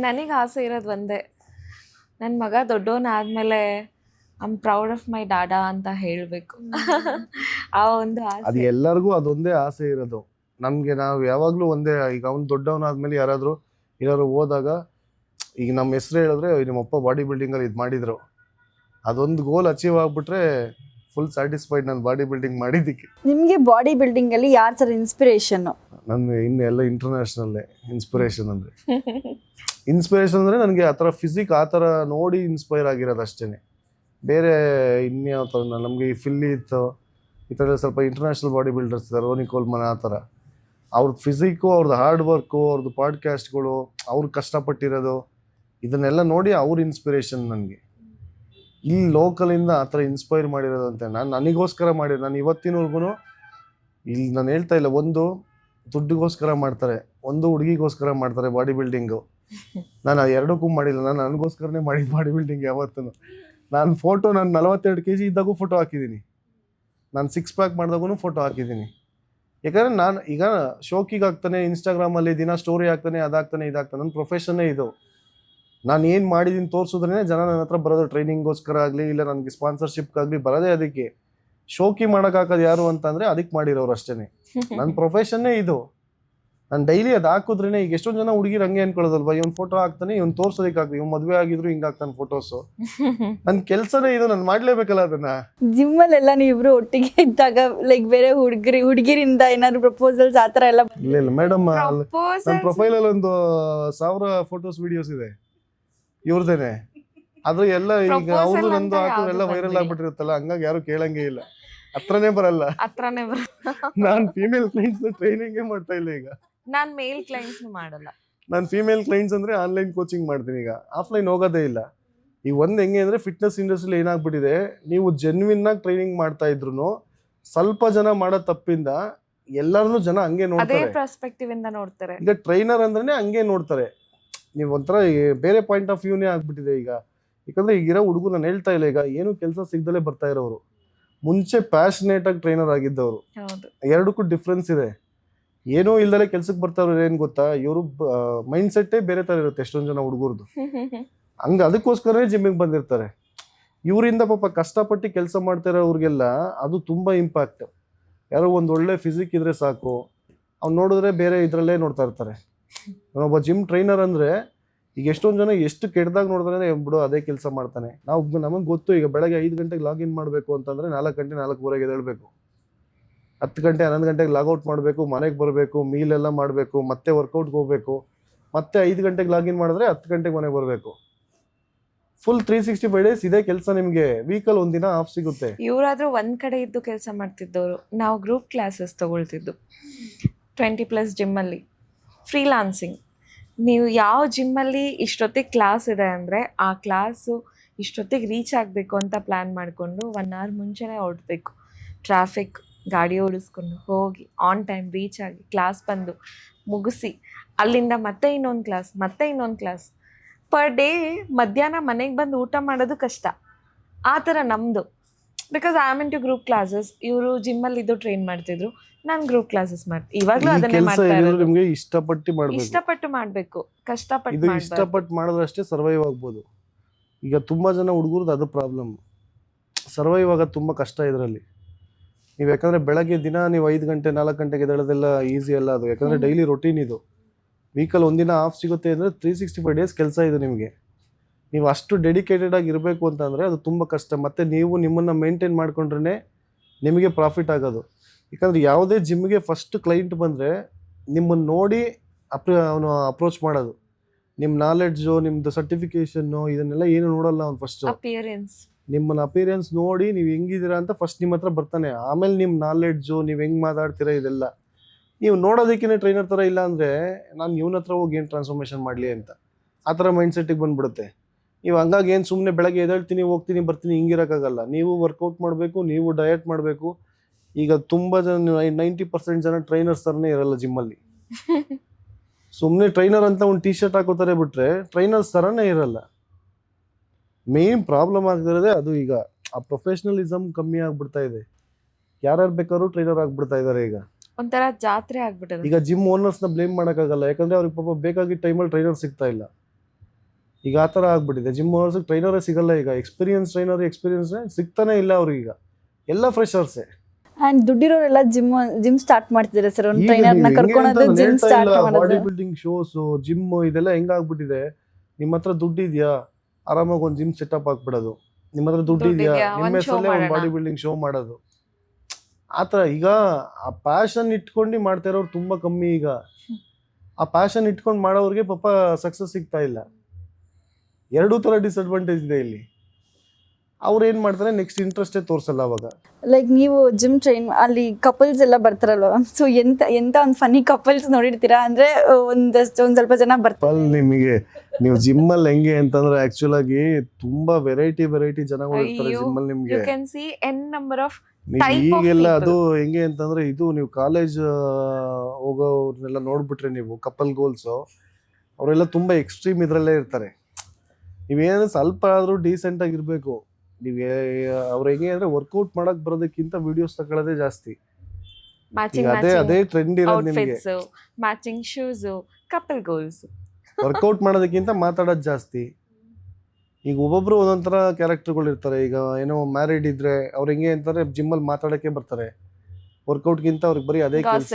ನನಗೆ ಆಸೆ ಇರೋದು ಒಂದೇ, ನನ್ನ ಮಗ ದೊಡ್ಡವನಾದ್ಮೇಲೆ I am proud of my dada ಅಂತ ಹೇಳಬೇಕು. ಆ ಒಂದು ಅದು ಆಸೆ. ಎಲ್ಲರಿಗೂ ಅದೊಂದೇ ಆಸೆ ಇರೋದು. ನಮಗೆ ನಾವು ಯಾವಾಗಲೂ ಒಂದೇ, ಈಗ ಅವ್ನು ದೊಡ್ಡವನಾದ್ಮೇಲೆ ಯಾರಾದ್ರು ಹೋದಾಗ ಈಗ ನಮ್ಮ ಹೆಸರು ಹೇಳಿದ್ರೆ ನಿಮ್ಮಪ್ಪ ಬಾಡಿ ಬಿಲ್ಡಿಂಗಲ್ಲಿ ಇದು ಮಾಡಿದ್ರು, ಅದೊಂದು ಗೋಲ್ ಅಚೀವ್ ಆಗಿಬಿಟ್ರೆ ಫುಲ್ ಸ್ಯಾಟಿಸ್ಫೈಡ್ ನಾನು ಬಾಡಿ ಬಿಲ್ಡಿಂಗ್ ಮಾಡಿದ್ದಕ್ಕೆ. ನಿಮಗೆ ಬಾಡಿ ಬಿಲ್ಡಿಂಗಲ್ಲಿ ಯಾರು ಸರ್ ಇನ್ಸ್ಪಿರೇಷನ್ನು? ನನ್ನ ಇನ್ನು ಎಲ್ಲ ಇಂಟರ್ನ್ಯಾಷನಲ್ಲೇ ಇನ್ಸ್ಪಿರೇಷನ್ ಅಂದರೆ ನನಗೆ ಆ ಥರ ಫಿಸಿಕ್ ಆ ಥರ ನೋಡಿ ಇನ್ಸ್ಪೈರ್ ಆಗಿರೋದು ಅಷ್ಟೇ. ಬೇರೆ ಇನ್ಯಾವ ಥರ ನಮಗೆ ಈ ಫಿಲ್ಲಿ ಇತ್ತು, ಈ ಥರ ಸ್ವಲ್ಪ ಇಂಟರ್ನ್ಯಾಷನಲ್ ಬಾಡಿ ಬಿಲ್ಡರ್ಸ್ ಇದ್ದಾರೆ, ರೋನಿ ಕೋಲ್ಮನ್ ಆ ಥರ. ಅವ್ರದ್ದು ಫಿಸಿಕ್ಕು, ಅವ್ರದ್ದು ಹಾರ್ಡ್ ವರ್ಕು, ಅವ್ರದ್ದು ಪಾಡ್ಕ್ಯಾಸ್ಟ್ಗಳು, ಅವ್ರು ಕಷ್ಟಪಟ್ಟಿರೋದು, ಇದನ್ನೆಲ್ಲ ನೋಡಿ ಅವ್ರ ಇನ್ಸ್ಪಿರೇಷನ್ ನನಗೆ. ಇಲ್ಲಿ ಲೋಕಲಿಂದ ಆ ಥರ ಇನ್ಸ್ಪೈರ್ ಮಾಡಿರೋದಂತೆ ನಾನು ನನಗೋಸ್ಕರ ಮಾಡಿರೋದು. ನಾನು ಇವತ್ತಿನವರೆಗೂ ಇಲ್ಲಿ ನಾನು ಹೇಳ್ತಾ ಇಲ್ಲ, ಒಂದು ದುಡ್ಡಿಗೋಸ್ಕರ ಮಾಡ್ತಾರೆ, ಒಂದು ಹುಡುಗಿಗೋಸ್ಕರ ಮಾಡ್ತಾರೆ ಬಾಡಿ ಬಿಲ್ಡಿಂಗು. ನಾನು ಎರಡಕ್ಕೂ ಮಾಡಿಲ್ಲ, ನಾನು ನನಗೋಸ್ಕರನೇ ಮಾಡಿದ್ದು ಬಾಡಿ ಬಿಲ್ಡಿಂಗ್ ಯಾವತ್ತೂ. ನಾನು 42 kg ಇದ್ದಾಗೂ ಫೋಟೋ ಹಾಕಿದ್ದೀನಿ, ನಾನು 6 ಪ್ಯಾಕ್ ಮಾಡಿದಾಗೂ ಫೋಟೋ ಹಾಕಿದ್ದೀನಿ. ಯಾಕಂದರೆ ನಾನು ಈಗ ಶೋಕಿಗೆ ಆಗ್ತಾನೆ, ಇನ್ಸ್ಟಾಗ್ರಾಮಲ್ಲಿ ದಿನ ಸ್ಟೋರಿ ಹಾಕ್ತಾನೆ, ಅದಾಗ್ತಾನೆ ಇದಾಗ್ತಾನೆ. ನನ್ನ ಪ್ರೊಫೆಷನ್ನೇ ಇದು. ನಾನು ಏನು ಮಾಡಿದ್ದೀನಿ ತೋರಿಸಿದ್ರೇ ಜನ ನನ್ನ ಹತ್ರ ಬರೋದು. ಟ್ರೈನಿಂಗ್ಗೋಸ್ಕರ ಆಗಲಿ, ಇಲ್ಲ ನನಗೆ ಸ್ಪಾನ್ಸರ್ಶಿಪ್ಗಾಗಲಿ ಬರೋದೇ ಅದಕ್ಕೆ. ಶೋಕಿ ಮಾಡೋಕ್ಕಾಗೋದು ಯಾರು ಅಂತಂದರೆ ಅದಕ್ಕೆ ಮಾಡಿರೋರು ಅಷ್ಟೇ. ನನ್ನ ಪ್ರೊಫೆಷನ್ನೇ ಇದು. ನಾನು ಡೈಲಿ ಅದು ಹಾಕಿದ್ರೇ, ಈಗ ಎಷ್ಟೊಂದು ಜನ ಹುಡುಗಿರು ಹಂಗೆ ಅನ್ಕೊಳ್ಳೋದಲ್ವ, ಇವ್ನು ಫೋಟೋ ಹಾಕ್ತಾನೆ, ಇವ್ನು ತೋರ್ಸೋದಕ್ಕೆ ಆಗ್ತದೆ, ಇವ್ನು ಮದುವೆ ಆಗಿದ್ರು ಹಿಂಗೆ ಹಾಕ್ತಾನೆ ಫೋಟೋಸು. ನನ್ನ ಕೆಲಸನೇ ಇದು, ನಾನು ಮಾಡಲೇಬೇಕಲ್ಲ ಅದನ್ನು. ಜಿಮ್ಮಲ್ಲೆಲ್ಲ ನೀವಿಬ್ರು ಒಟ್ಟಿಗೆ ಇದ್ದಾಗ ಲೈಕ್ ಬೇರೆ ಹುಡುಗಿರಿಂದ ಏನಾದ್ರು ಪ್ರಪೋಸಲ್ಸ್ ಆ ಥರ ಎಲ್ಲ? ಇಲ್ಲ ಮೇಡಮ್, ನನ್ನ ಪ್ರೊಫೈಲಲ್ಲಿ ಒಂದು 1000 ಫೋಟೋಸ್ ವಿಡಿಯೋಸ್ ಇದೆ ಇವ್ರದೇನೆ. ಅದು ಎಲ್ಲ ಈಗ ಅವ್ರದ್ದು ನಂದು ಹಾಕಿದ್ರೆ ಎಲ್ಲ ವೈರಲ್ ಆಗ್ಬಿಟ್ಟಿರುತ್ತಲ್ಲ, ಹಂಗಾಗಿ ಯಾರು ಕೇಳಂಗೇ ಇಲ್ಲ, ಹತ್ರನೇ ಬರಲ್ಲ. ನಾನು ಫೀಮೇಲ್ ಕ್ಲೈಂಟ್ಸ್ ಟ್ರೈನಿಂಗೇ ಮಾಡ್ತಾ ಇಲ್ಲ ಈಗ. ನಾನು ಮೇಲ್ ಕ್ಲೈಂಟ್ಸ್ ಮಾಡಲ್ಲ. ನಾನು ಫೀಮೇಲ್ ಕ್ಲೈಂಟ್ಸ್ ಅಂದರೆ ಆನ್ಲೈನ್ ಕೋಚಿಂಗ್ ಮಾಡ್ತೀನಿ. ಈಗ ಆಫ್ಲೈನ್ ಹೋಗೋದೇ ಇಲ್ಲ. ಈಗ ಒಂದು ಹೆಂಗೆ ಅಂದರೆ ಫಿಟ್ನೆಸ್ ಇಂಡಸ್ಟ್ರಿಲಿ ಏನಾಗ್ಬಿಟ್ಟಿದೆ, ನೀವು ಜೆನ್ವಿನ್ನಾಗಿ ಟ್ರೈನಿಂಗ್ ಮಾಡ್ತಾ ಇದ್ರು ಸ್ವಲ್ಪ ಜನ ಮಾಡೋ ತಪ್ಪಿಂದ ಎಲ್ಲರನ್ನೂ ಜನ ಹಂಗೆ ನೋಡ್ತಾರೆ, ಪರ್ಸ್ಪೆಕ್ಟಿವ್ ಇಂದ ನೋಡ್ತಾರೆ. ಈಗ ಟ್ರೈನರ್ ಅಂದ್ರೆ ಹಂಗೆ ನೋಡ್ತಾರೆ. ನೀವು ಒಂಥರ ಬೇರೆ ಪಾಯಿಂಟ್ ಆಫ್ ವ್ಯೂನೇ ಆಗ್ಬಿಟ್ಟಿದೆ ಈಗ. ಯಾಕಂದರೆ ಈಗಿರೋ ಹುಡುಗರು, ನಾನು ಹೇಳ್ತಾ ಇಲ್ಲ, ಈಗ ಏನು ಕೆಲಸ ಸಿಗ್ದಲೇ ಬರ್ತಾ ಇರೋರು, ಮುಂಚೆ ಪ್ಯಾಷನೇಟ್ ಆಗಿ ಟ್ರೈನರ್ ಆಗಿದ್ದವರು, ಎರಡಕ್ಕೂ ಡಿಫ್ರೆನ್ಸ್ ಇದೆ. ಏನೂ ಇಲ್ದಲೇ ಕೆಲ್ಸಕ್ಕೆ ಬರ್ತಾವ್ರು ಏನು ಗೊತ್ತಾ, ಇವರು ಮೈಂಡ್ ಸೆಟ್ಟೇ ಬೇರೆ ಥರ ಇರುತ್ತೆ ಎಷ್ಟೊಂದು ಜನ ಹುಡುಗರದು. ಹಂಗೆ ಅದಕ್ಕೋಸ್ಕರನೇ ಜಿಮ್ಮಿಗೆ ಬಂದಿರ್ತಾರೆ. ಇವರಿಂದ ಪಾಪ ಕಷ್ಟಪಟ್ಟು ಕೆಲಸ ಮಾಡ್ತಾ ಇರೋವ್ರಿಗೆಲ್ಲ ಅದು ತುಂಬ ಇಂಪ್ಯಾಕ್ಟ್. ಯಾರೋ ಒಂದು ಒಳ್ಳೆ ಫಿಸಿಕ್ ಇದ್ರೆ ಸಾಕು, ಅವ್ನು ನೋಡಿದ್ರೆ ಬೇರೆ ಇದರಲ್ಲೇ ನೋಡ್ತಾ ಇರ್ತಾರೆ. ನಾನೊಬ್ಬ ಜಿಮ್ ಟ್ರೈನರ್ ಅಂದರೆ ಈಗ ಎಷ್ಟೊಂದು ಜನ ಎಷ್ಟು ಕೆಟ್ಟದಾಗ ನೋಡ್ತಾರೆ, ಬಿಡು ಅದೇ ಕೆಲಸ ಮಾಡ್ತಾನೆ. ನಮಗೆ ಗೊತ್ತು, ಈಗ ಬೆಳಗ್ಗೆ 5 ಗಂಟೆಗೆ ಲಾಗಿನ್ ಮಾಡಬೇಕು ಅಂತಂದರೆ 4 ಗಂಟೆ 4:15 ಎದ್ದೇಳಬೇಕು, 10 ಗಂಟೆ 11 ಗಂಟೆಗೆ ಲಾಗೌಟ್ ಮಾಡಬೇಕು, ಮನೆಗೆ ಬರಬೇಕು, ಮೀಲೆಲ್ಲ ಮಾಡಬೇಕು, ಮತ್ತೆ ವರ್ಕೌಟ್ಗೆ ಹೋಗಬೇಕು, ಮತ್ತೆ 5 ಗಂಟೆಗೆ ಲಾಗಿನ್ ಮಾಡಿದ್ರೆ 10 ಗಂಟೆಗೆ ಮನೆಗೆ ಬರಬೇಕು. ಫುಲ್ 365 ಡೇಸ್ ಇದೇ ಕೆಲಸ. ನಿಮಗೆ ವೀಕಲ್ಲಿ ಒಂದಿನ ಆಫ್ ಸಿಗುತ್ತೆ. ಇವರಾದ್ರೂ ಒಂದ್ ಕಡೆ ಇದ್ದು ಕೆಲಸ ಮಾಡ್ತಿದ್ದವರು, ನಾವು ಗ್ರೂಪ್ ಕ್ಲಾಸಸ್ ತಗೊಳ್ತಿದ್ದು 20+ ಜಿಮ್ಮಲ್ಲಿ ಫ್ರೀಲಾನ್ಸಿಂಗ್. ನೀವು ಯಾವ ಜಿಮ್ಮಲ್ಲಿ ಇಷ್ಟೊತ್ತಿಗೆ ಕ್ಲಾಸ್ ಇದೆ ಅಂದರೆ ಆ ಕ್ಲಾಸು ಇಷ್ಟೊತ್ತಿಗೆ ರೀಚ್ ಆಗಬೇಕು ಅಂತ ಪ್ಲ್ಯಾನ್ ಮಾಡಿಕೊಂಡು 1 hour ಮುಂಚೆನೇ ಹೊರಡಬೇಕು. ಟ್ರಾಫಿಕ್ ಗಾಡಿ ಓಡಿಸ್ಕೊಂಡು ಹೋಗಿ ಆನ್ ಟೈಮ್ ರೀಚ್ ಆಗಿ ಕ್ಲಾಸ್ ಬಂದು ಮುಗಿಸಿ, ಅಲ್ಲಿಂದ ಮತ್ತೆ ಇನ್ನೊಂದು ಕ್ಲಾಸ್ ಪರ್ ಡೇ. ಮಧ್ಯಾಹ್ನ ಮನೆಗೆ ಬಂದು ಊಟ ಮಾಡೋದು ಕಷ್ಟ. ಆ ಥರ ನಮ್ಮದು. Because I am in two group classes. ಇವರು ಜಿಮ್ಮಲ್ಲಿ ಇದು ಟ್ರೈನ್ ಮಾಡ್ತಿದ್ರು, ನಾನು ಗ್ರೂಪ್ ಕ್ಲಾಸಸ್ ಮಾಡ್ತೀನಿ. ಇವಾಗಲೂ ಅದನ್ನೇ ಮಾಡ್ತಾ ಇರೋದು. ನಿಮಗೆ ಇಷ್ಟಪಟ್ಟು ಮಾಡಬೇಕು, ಕಷ್ಟಪಟ್ಟು ಇದು ಇಷ್ಟಪಟ್ಟು ಮಾಡಿದ್ರಷ್ಟೇ ಸರ್ವೈವ್ ಆಗ್ಬೋದು. ಈಗ ತುಂಬ ಜನ ಹುಡುಗರದ್ದು ಅದು ಪ್ರಾಬ್ಲಮ್, ಸರ್ವೈವ್ ಆಗೋದು ತುಂಬ ಕಷ್ಟ ಇದರಲ್ಲಿ. ನೀವು ಯಾಕಂದರೆ ಬೆಳಗ್ಗೆ ದಿನ ನೀವು 5 ಗಂಟೆ 4 ಗಂಟೆಗೆ ಎದ್ದೇಳೋದೆಲ್ಲ ಈಸಿ ಅಲ್ಲ ಅದು. ಯಾಕಂದರೆ ಡೈಲಿ ರೊಟೀನ್ ಇದು. ವೀಕಲ್ಲಿ ಒಂದಿನ ಆಫ್ ಸಿಗುತ್ತೆ ಅಂದರೆ 365 ಡೇಸ್ ಕೆಲಸ ಇದೆ ನಿಮಗೆ. ನೀವು ಅಷ್ಟು ಡೆಡಿಕೇಟೆಡ್ ಆಗಿ ಇರಬೇಕು ಅಂತಂದರೆ ಅದು ತುಂಬ ಕಷ್ಟ. ಮತ್ತು ನೀವು ನಿಮ್ಮನ್ನು ಮೇಂಟೈನ್ ಮಾಡ್ಕೊಂಡ್ರೆ ನಿಮಗೆ ಪ್ರಾಫಿಟ್ ಆಗೋದು. ಯಾಕಂದರೆ ಯಾವುದೇ ಜಿಮ್ಗೆ ಫಸ್ಟ್ ಕ್ಲೈಂಟ್ ಬಂದರೆ ನಿಮ್ಮನ್ನು ನೋಡಿ ಅವನು ಅಪ್ರೋಚ್ ಮಾಡೋದು. ನಿಮ್ಮ ನಾಲೆಡ್ಜು, ನಿಮ್ಮದು ಸರ್ಟಿಫಿಕೇಷನ್ನು, ಇದನ್ನೆಲ್ಲ ಏನು ನೋಡಲ್ಲ ಅವ್ನು. ಫಸ್ಟು ನಿಮ್ಮನ್ನ ಅಪಿಯರೆನ್ಸ್ ನೋಡಿ ನೀವು ಹೆಂಗಿದ್ದೀರಾ ಅಂತ ಫಸ್ಟ್ ನಿಮ್ಮ ಹತ್ರ ಬರ್ತಾನೆ. ಆಮೇಲೆ ನಿಮ್ಮ ನಾಲೆಡ್ಜು, ನೀವು ಹೆಂಗೆ ಮಾತಾಡ್ತೀರಾ, ಇದೆಲ್ಲ ನೀವು ನೋಡೋದಕ್ಕೇ ಟ್ರೈನರ್ ಥರ ಇಲ್ಲ ಅಂದರೆ ನಾನು ಇವನ ಹತ್ರ ಹೋಗಿ ಏನು ಟ್ರಾನ್ಸ್ಫಾರ್ಮೇಷನ್ ಮಾಡಲಿ ಅಂತ ಆ ಥರ ಮೈಂಡ್ಸೆಟ್ಟಿಗೆ ಬಂದುಬಿಡುತ್ತೆ. ನೀವು ಹಂಗಾಗಿ ಏನು ಸುಮ್ಮನೆ ಬೆಳಗ್ಗೆ ಎದ್ದೇಳ್ತೀನಿ, ಹೋಗ್ತೀನಿ, ಬರ್ತೀನಿ, ಹಿಂಗಿರೋಕ್ಕಾಗಲ್ಲ. ನೀವು ವರ್ಕೌಟ್ ಮಾಡಬೇಕು, ನೀವು ಡಯಟ್ ಮಾಡಬೇಕು. ಈಗ ತುಂಬ ಜನ 90% ಜನ ಟ್ರೈನರ್ಸ್ ಥರನೇ ಇರಲ್ಲ ಜಿಮ್ಮಲ್ಲಿ. ಸುಮ್ಮನೆ ಟ್ರೈನರ್ ಅಂತ ಒಂದು T-ಶರ್ಟ್ ಹಾಕೋತಾರೆ ಬಿಟ್ಟರೆ ಟ್ರೈನರ್ಸ್ ಥರನೇ ಇರಲ್ಲ. ಮೇನ್ ಪ್ರಾಬ್ಲಮ್ ಆಗ್ತಿರೋದೇ ಅದು. ಈಗ ಆ ಪ್ರೊಫೆಷ್ನಲಿಸಮ್ ಕಮ್ಮಿ ಆಗ್ಬಿಡ್ತಾ ಇದೆ. ಯಾರ್ಯಾರು ಬೇಕಾದ್ರೂ ಟ್ರೈನರ್ ಆಗ್ಬಿಡ್ತಾ ಇದ್ದಾರೆ ಈಗ. ಒಂಥರ ಜಾತ್ರೆ ಆಗ್ಬಿಟ್ಟದೆ. ಈಗ ಜಿಮ್ ಓನರ್ಸ್ನ ಬ್ಲೇಮ್ ಮಾಡೋಕ್ಕಾಗಲ್ಲ, ಯಾಕಂದ್ರೆ ಅವ್ರಿಗೆ ಪಾಪ ಬೇಕಾಗಿದ್ದ ಟೈಮಲ್ಲಿ ಟ್ರೈನರ್ ಸಿಗ್ತಾ ಇಲ್ಲ. ಈಗ ಆ ಥರ ಆಗ್ಬಿಟ್ಟಿದೆ. ಜಿಮ್ ಓನರ್ಸ್ಗೆ ಟ್ರೈನರೇ ಸಿಗಲ್ಲ ಈಗ. ಎಕ್ಸ್ಪೀರಿಯನ್ಸ್ ಸಿಗ್ತಾನೆ ಇಲ್ಲ ಅವ್ರಿಗೆ. ಎಲ್ಲ ಫ್ರೆಶರ್ಸೇ. ಅಂಡ್ ದುಡ್ಡಿರೋರೆಲ್ಲ ಜಿಮ್ ಸ್ಟಾರ್ಟ್ ಮಾಡ್ತಿದ್ದಾರೆ ಸರ್. ಒಂದು ಟ್ರೈನರ್ನ ಕರ್ಕೊಂಡು ಜಿಮ್ ಸ್ಟಾರ್ಟ್ ಮಾಡೋದು. ಬಾಡಿ ಬಿಲ್ಡಿಂಗ್ ಶೋಸ್, ಜಿಮ್ ಇದೆಲ್ಲ ಹೆಂಗಾಗ್ಬಿಟ್ಟಿದೆ. ನಿಮ್ಮ ಹತ್ರ ದುಡ್ಡು ಇದೆಯಾ, ಆರಾಮಾಗಿ ಒಂದು ಜಿಮ್ ಸೆಟಪ್ ಹಾಕ್ಬಿಡೋದು. ನಿಮ್ಮ ಹತ್ರ ದುಡ್ಡು ಇದೆಯಾ, ನಿಮ್ಮ ಹೆಸರಲ್ಲೇ ಒಂದು ಬಾಡಿ ಬಿಲ್ಡಿಂಗ್ ಶೋ ಮಾಡೋದು. ಆ ಥರ ಈಗ ಆ ಪ್ಯಾಷನ್ ಇಟ್ಕೊಂಡು ಮಾಡ್ತಾ ಇರೋರು ತುಂಬ ಕಮ್ಮಿ. ಈಗ ಆ ಪ್ಯಾಷನ್ ಇಟ್ಕೊಂಡು ಮಾಡೋರಿಗೆ ಪಾಪ ಸಕ್ಸಸ್ ಸಿಗ್ತಾ ಇಲ್ಲ. ಎರಡೂ ಥರ ಡಿಸ್ಅಡ್ವಾಂಟೇಜ್ ಇದೆ ಇಲ್ಲಿ. ಅವ್ರು ಏನು ಮಾಡ್ತಾರೆ, ನೆಕ್ಸ್ಟ್ ಇಂಟ್ರೆಸ್ಟೇ ತೋರಿಸಲ್ಲ ಅವಾಗ. ಲೈಕ್ ನೀವು ಜಿಮ್ ಟ್ರೈನ್ ಅಲ್ಲಿ ಕಪಲ್ಸ್ ಎಲ್ಲ ಬರ್ತಾರಲ್ವ, ಸೊ ಎಂತ ಒಂದು ಫನಿ ಕಪಲ್ಸ್ ನೋಡಿರ್ತೀರಾ? ಅಂದ್ರೆ ಒಂದಷ್ಟು ಸ್ವಲ್ಪ ಜನ ಬರ್ತಾರೆ. ನಿಮಗೆ ನೀವು ಜಿಮ್ಮಲ್ಲಿ ಹೆಂಗೆ ಅಂತಂದ್ರೆ ಆಕ್ಚುಲ್ ಆಗಿ ತುಂಬಾ ವೆರೈಟಿ ಜನಗಳು ಇರ್ತಾರೆ ಜಿಮ್ಮಲ್ಲಿ. ನಿಮ್ಗೆ you can see n number of ಈಗೆಲ್ಲ ಅದು ಹೆಂಗೆ ಅಂತಂದ್ರೆ, ಇದು ನೀವು ಕಾಲೇಜ್ ಹೋಗೋರ್ನೆಲ್ಲ ನೋಡ್ಬಿಟ್ರೆ ನೀವು ಕಪಲ್ ಗೋಲ್ಸ್ ಅವರೆಲ್ಲ ತುಂಬಾ ಎಕ್ಸ್ಟ್ರೀಮ್ ಇದ್ರಲ್ಲೇ ಇರ್ತಾರೆ. ನೀವೇನು ಸ್ವಲ್ಪ ಆದ್ರೂ ಡೀಸೆಂಟ್ ಆಗಿರ್ಬೇಕು. ನೀವು ಅವ್ರು ಹೆಂಗೆ ಅಂದ್ರೆ ವರ್ಕೌಟ್ ಮಾಡಕ್ ಬರೋದಕ್ಕಿಂತ ವಿಡಿಯೋಸ್ ತಗೊಳ್ಳೋದೇ ಜಾಸ್ತಿ. ಅದೇ ಟ್ರೆಂಡ್ ಇರೋದು ನಿಮಗೆ. Matching shoes, couple goals. Workout ಮಾಡೋದಕ್ಕಿಂತ ಮಾತಾಡೋದು ಜಾಸ್ತಿ. ಈಗ ಒಬ್ಬೊಬ್ರು ಒಂದೊಂಥರ ಕ್ಯಾರೆಕ್ಟರ್ಗಳು ಇರ್ತಾರೆ. ಈಗ ಏನೋ ಮ್ಯಾರಿಡ್ ಇದ್ರೆ ಅವ್ರು ಹೆಂಗೆ ಅಂತಾರೆ, ಜಿಮ್ಮಲ್ಲಿ ಮಾತಾಡೋಕ್ಕೆ ಬರ್ತಾರೆ. ವರ್ಕೌಟ್ಗಿಂತ ಅವ್ರಿಗೆ ಬರೀ ಅದೇ ಕೆಲಸ.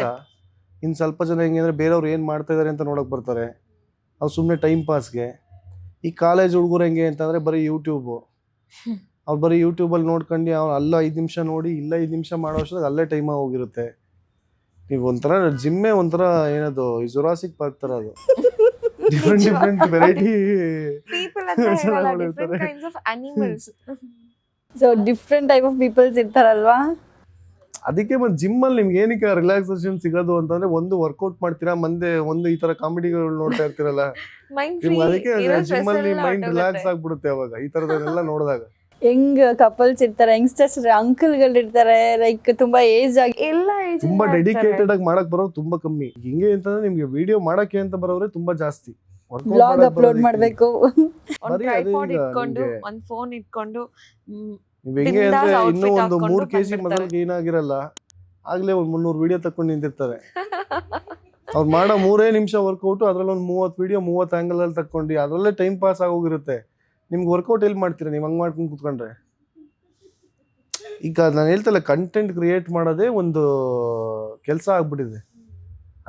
ಇನ್ನು ಸ್ವಲ್ಪ ಜನ ಹೆಂಗೆ ಅಂದರೆ ಬೇರೆಯವ್ರು ಏನು ಮಾಡ್ತಾ ಇದ್ದಾರೆ ಅಂತ ನೋಡೋಕೆ ಬರ್ತಾರೆ. ಅವ್ರು ಸುಮ್ಮನೆ ಟೈಮ್ ಪಾಸ್ಗೆ. ಈ ಕಾಲೇಜ್ ಹುಡುಗರು ಹೆಂಗೆ ಅಂತಂದರೆ ಬರೀ ಯೂಟ್ಯೂಬು. ಅವ್ರು ಬರೀ ಯೂಟ್ಯೂಬಲ್ಲಿ ನೋಡ್ಕೊಂಡು ಅವ್ರು ಅಲ್ಲ 5 ನಿಮಿಷ ನೋಡಿ ಇಲ್ಲ 5 ನಿಮಿಷ ಮಾಡೋ ಅಷ್ಟೊತ್ತಿಗೆ ಅಲ್ಲೇ ಟೈಮಾಗಿ ಹೋಗಿರುತ್ತೆ. ನೀವು ಒಂಥರ ಜಿಮ್ಮೆ ಒಂಥರ ಏನದು ಜುರಾಸಿಕ್ ಪಾರ್ಕ್ ಥರ ಅದು. Different variety so different type of peoples ಇರ್ತಾರಲ್ವಾ. ಅದಕ್ಕೆ ಮತ್ತೆ ಜಿಮ್ಮಲ್ಲಿ ನಿಮ್ಗೆ ಏನಕ್ಕೆ ರಿಲ್ಯಾಕ್ಸೇಷನ್ ಸಿಗೋದು ಅಂತಂದ್ರೆ, ಒಂದು ವರ್ಕೌಟ್ ಮಾಡ್ತೀರಾ, ಒಂದು ಈ ತರ ಕಾಮಿಡಿಗಳು ನೋಡ್ತಾ ಇರ್ತೀರಲ್ಲ, ಅದಕ್ಕೆ ಜಿಮ್ಮಲ್ಲಿ ಮೈಂಡ್ ರಿಲ್ಯಾಕ್ಸ್ ಆಗ್ಬಿಡುತ್ತೆ ಅವಾಗ ಈ ತರದನ್ನೆಲ್ಲ ನೋಡಿದಾಗ. ಹೆಂಗ್ ಕಪಲ್ಸ್ ಇರ್ತಾರೆ, ಯಂಗ್ಸ್ಟರ್ಸ್ ಅಂಕಲ್ಗಳು ಇರ್ತಾರೆ, ಲೈಕ್ ತುಂಬಾ ಏಜ್ ಆಗಿ ಎಲ್ಲ ತುಂಬಾ ಡೆಡಿಕೇಟೆಡ್ ಆಗಿ ಮಾಡಕ್ ಬರೋರು ತುಂಬಾ ಕಮ್ಮಿ. ಹಿಂಗೆ ಅಂತಂದ್ರೆ ನಿಮ್ಗೆ ವಿಡಿಯೋ ಮಾಡಕ್ಕೆ ಅಂತ ಬರೋರೆ ತುಂಬಾ ಜಾಸ್ತಿ. ಬ್ಲಾಗ್ ಅಪ್ಲೋಡ್ ಮಾಡ್ಬೇಕು, ಒಂದ್ ಫೋನ್ ಇಟ್ಕೊಂಡು ಹೆಂಗೆ ಅಂದ್ರೆ ಇನ್ನೂ ಒಂದು 3 kg ಮೊದಲು ಗೇನ್ ಆಗಿರಲ್ಲ, ಆಗ್ಲೇ ಒಂದ್ 300 ವಿಡಿಯೋ ತಕೊಂಡು ನಿಂತಿರ್ತಾರೆ. ಅವ್ರು ಮಾಡೋ 3 ನಿಮಿಷ ವರ್ಕೌಟ್ ಅದ್ರಲ್ಲಿ ಒಂದು 30 ವಿಡಿಯೋ 30 ಆಂಗಲ್ ಅಲ್ಲಿ ತಕೊಂಡು ಅದ್ರಲ್ಲೇ ಟೈಮ್ ಪಾಸ್ ಆಗೋಗಿರುತ್ತೆ. ನಿಮ್ಗೆ ವರ್ಕೌಟ್ ಎಲ್ಲಿ ಮಾಡ್ತೀರಾ ನೀವು ಹಂಗ್ ಮಾಡ್ಕೊಂಡು ಕುತ್ಕೊಂಡ್ರೆ? ಈಗ ನಾನು ಹೇಳ್ತಲ್ಲ, ಕಂಟೆಂಟ್ ಕ್ರಿಯೇಟ್ ಮಾಡೋದೇ ಒಂದು ಕೆಲಸ ಆಗ್ಬಿಟ್ಟಿದೆ.